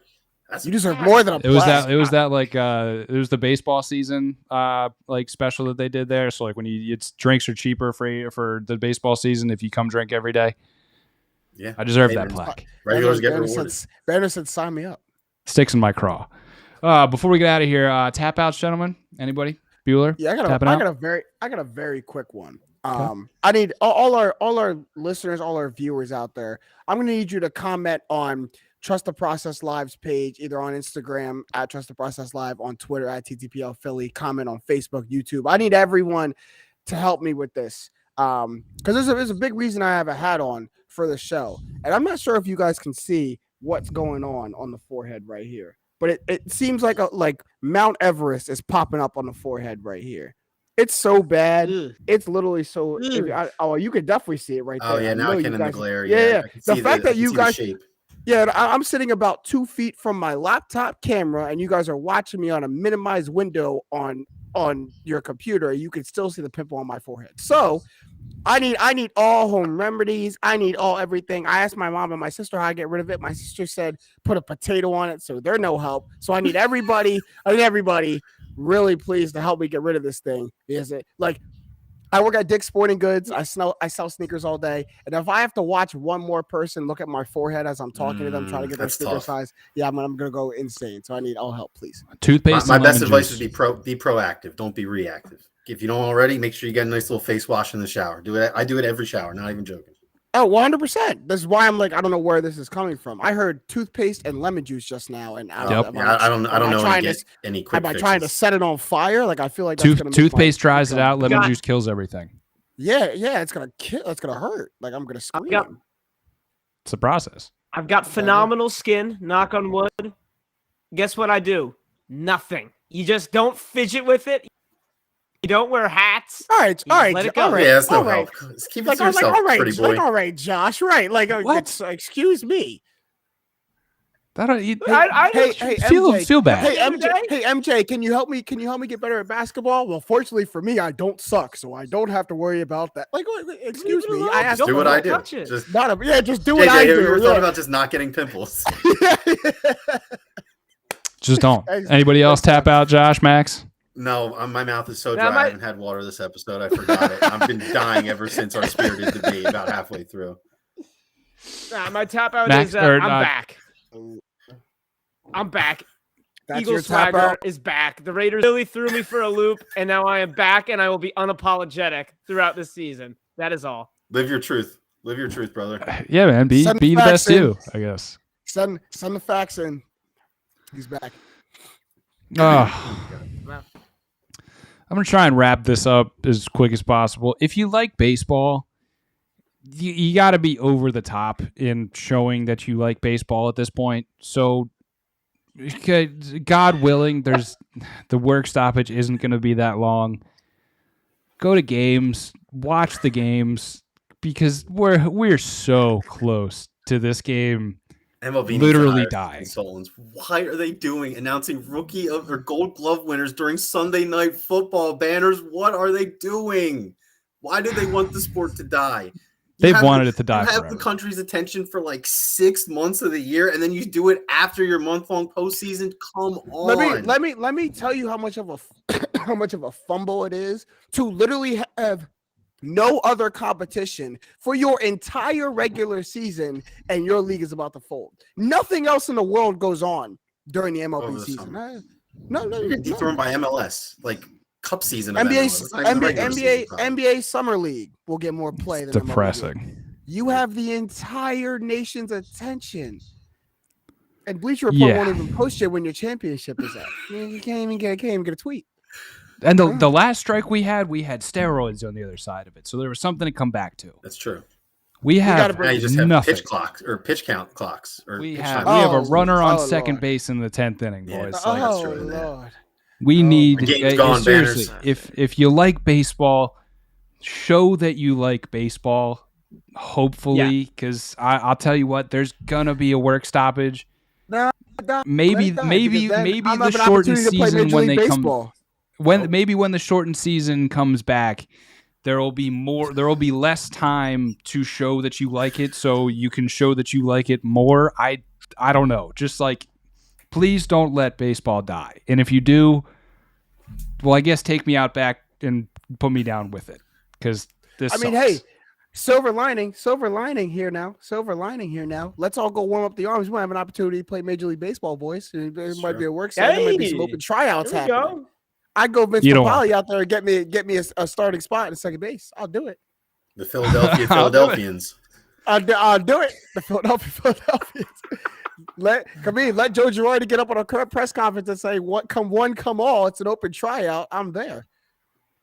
You deserve more than a plaque. It was the baseball season like special that they did there. So like when drinks are cheaper for the baseball season if you come drink every day. Yeah, I deserve that plaque. Regulars get rewarded. Banner said, "Sign me up." Sticks in my craw. Before we get out of here, tap outs, gentlemen. Anybody? Bueller? Yeah, I got a very quick one. I need all our listeners, all our viewers out there. I'm going to need you to comment on Trust the Process Live's page, either on Instagram at Trust the Process Live, on Twitter at TTPL Philly, comment on Facebook, YouTube. I need everyone to help me with this. Because there's a big reason I have a hat on for the show. And I'm not sure if you guys can see what's going on the forehead right here. But it seems like Mount Everest is popping up on the forehead right here. It's so bad. It's literally so. You could definitely see it right there. Oh yeah, now I can in the glare. Yeah. The fact that you guys, I'm sitting about 2 feet from my laptop camera, and you guys are watching me on a minimized window on your computer. You can still see the pimple on my forehead. So I need all home remedies. I need all everything. I asked my mom and my sister how I get rid of it. My sister said put a potato on it, so they're no help. So I need everybody. Really pleased to help me get rid of this thing. I work at Dick's Sporting Goods. I sell sneakers all day. And if I have to watch one more person look at my forehead as I'm talking to them, trying to get their sneaker size, I'm going to go insane. So I need all help, please. Toothpaste. My best advice is be proactive. Don't be reactive. If you don't already, make sure you get a nice little face wash in the shower. Do it. I do it every shower. Not even joking. Oh, 100%. This is why I'm like, I don't know where this is coming from. I heard toothpaste and lemon juice just now, and I don't know any quick Am I fixes. trying to set it on fire? Like I feel like that's toothpaste dries it out. Lemon juice kills everything. Yeah, it's gonna kill. It's gonna hurt. Like I'm gonna scream. It's a process. I've got phenomenal skin. Knock on wood. Guess what I do? Nothing. You just don't fidget with it. You don't wear hats. All right. Let it go. Yeah, that's no help. Keep it to yourself, pretty boy. All right, Josh. Right. Like, excuse me. Feel bad. Hey, MJ, can you help me? Can you help me get better at basketball? Well, fortunately for me, I don't suck, so I don't have to worry about that. Like, excuse me. I asked. Do what I do. Just do what I do. You were talking about just not getting pimples. Just don't. Anybody else tap out, Josh, Max? No, my mouth is so dry. I haven't had water this episode. I forgot it. I've been dying ever since our spirited debate about halfway through. My tap out is I'm back. I'm back. Eagles swagger is back. The Raiders really threw me for a loop, and now I am back, and I will be unapologetic throughout this season. That is all. Live your truth. Live your truth, brother. Yeah, man. Be the best you, I guess. Send the facts in. He's back. I'm going to try and wrap this up as quick as possible. If you like baseball, you got to be over the top in showing that you like baseball at this point. So, God willing, the work stoppage isn't going to be that long. Go to games, watch the games, because we're so close to this game. MLB literally dying. Consultants. Why are they announcing rookie or Gold Glove winners during Sunday Night Football banners? What are they doing? Why do they want the sport to die? They've wanted it to die. You have the country's attention for like 6 months of the year, and then you do it after your month-long postseason. Come on. Let me tell you how much of a fumble it is to literally have no other competition for your entire regular season, and your league is about to fold. Nothing else in the world goes on during the MLB season. No, you're thrown by MLS, like Cup season. NBA Summer League will get more play than depressing. MLB. You have the entire nation's attention, and Bleacher Report won't even post you when your championship is up. You can't even get a tweet. And the last strike we had steroids on the other side of it, so there was something to come back to. That's true. We have nothing. Pitch clocks or pitch count clocks. We have a runner on second base in the 10th inning, boys. Lord. We need seriously. If you like baseball, show that you like baseball. Hopefully, because I'll tell you what, there's gonna be a work stoppage. Maybe the shortened season when they come. Maybe when the shortened season comes back, there will be less time to show that you like it, so you can show that you like it more. I don't know. Just like, please don't let baseball die. And if you do, well, I guess take me out back and put me down with it, because this. Hey, silver lining here now. Let's all go warm up the arms. We might have an opportunity to play Major League Baseball, boys. There might be a work session. There might be some open tryouts happening. I go Vince Papali out there and get me a starting spot in second base. I'll do it. The Philadelphians. I'll do it. The Philadelphians. Let Joe Girardi get up on a press conference and say, "What come one, come all." It's an open tryout. I'm there.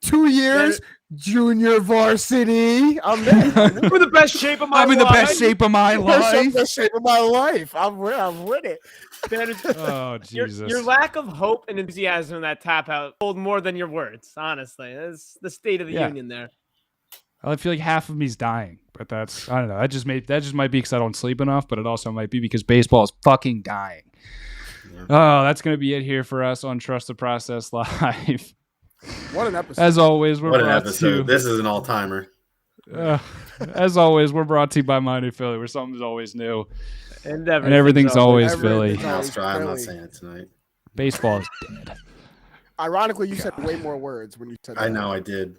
2 years, junior varsity. I'm there. I'm in the best shape of my life. I'm in the best shape of my life. Best shape of my life. I'm with it. Oh, Jesus. Your lack of hope and enthusiasm in that tap out hold more than your words, honestly. That's the state of the union there. I feel like half of me's dying, but I don't know. That just might be because I don't sleep enough, but it also might be because baseball is fucking dying. Yeah. Oh, that's going to be it here for us on Trust the Process Live. What an episode. As always, we're brought to you. This is an all-timer. As always, we're brought to you by Mighty Philly, where something's always new. And everything's always Philly. I'm not saying it tonight. Baseball is dead. Ironically, you said way more words when you said that. I know, I did.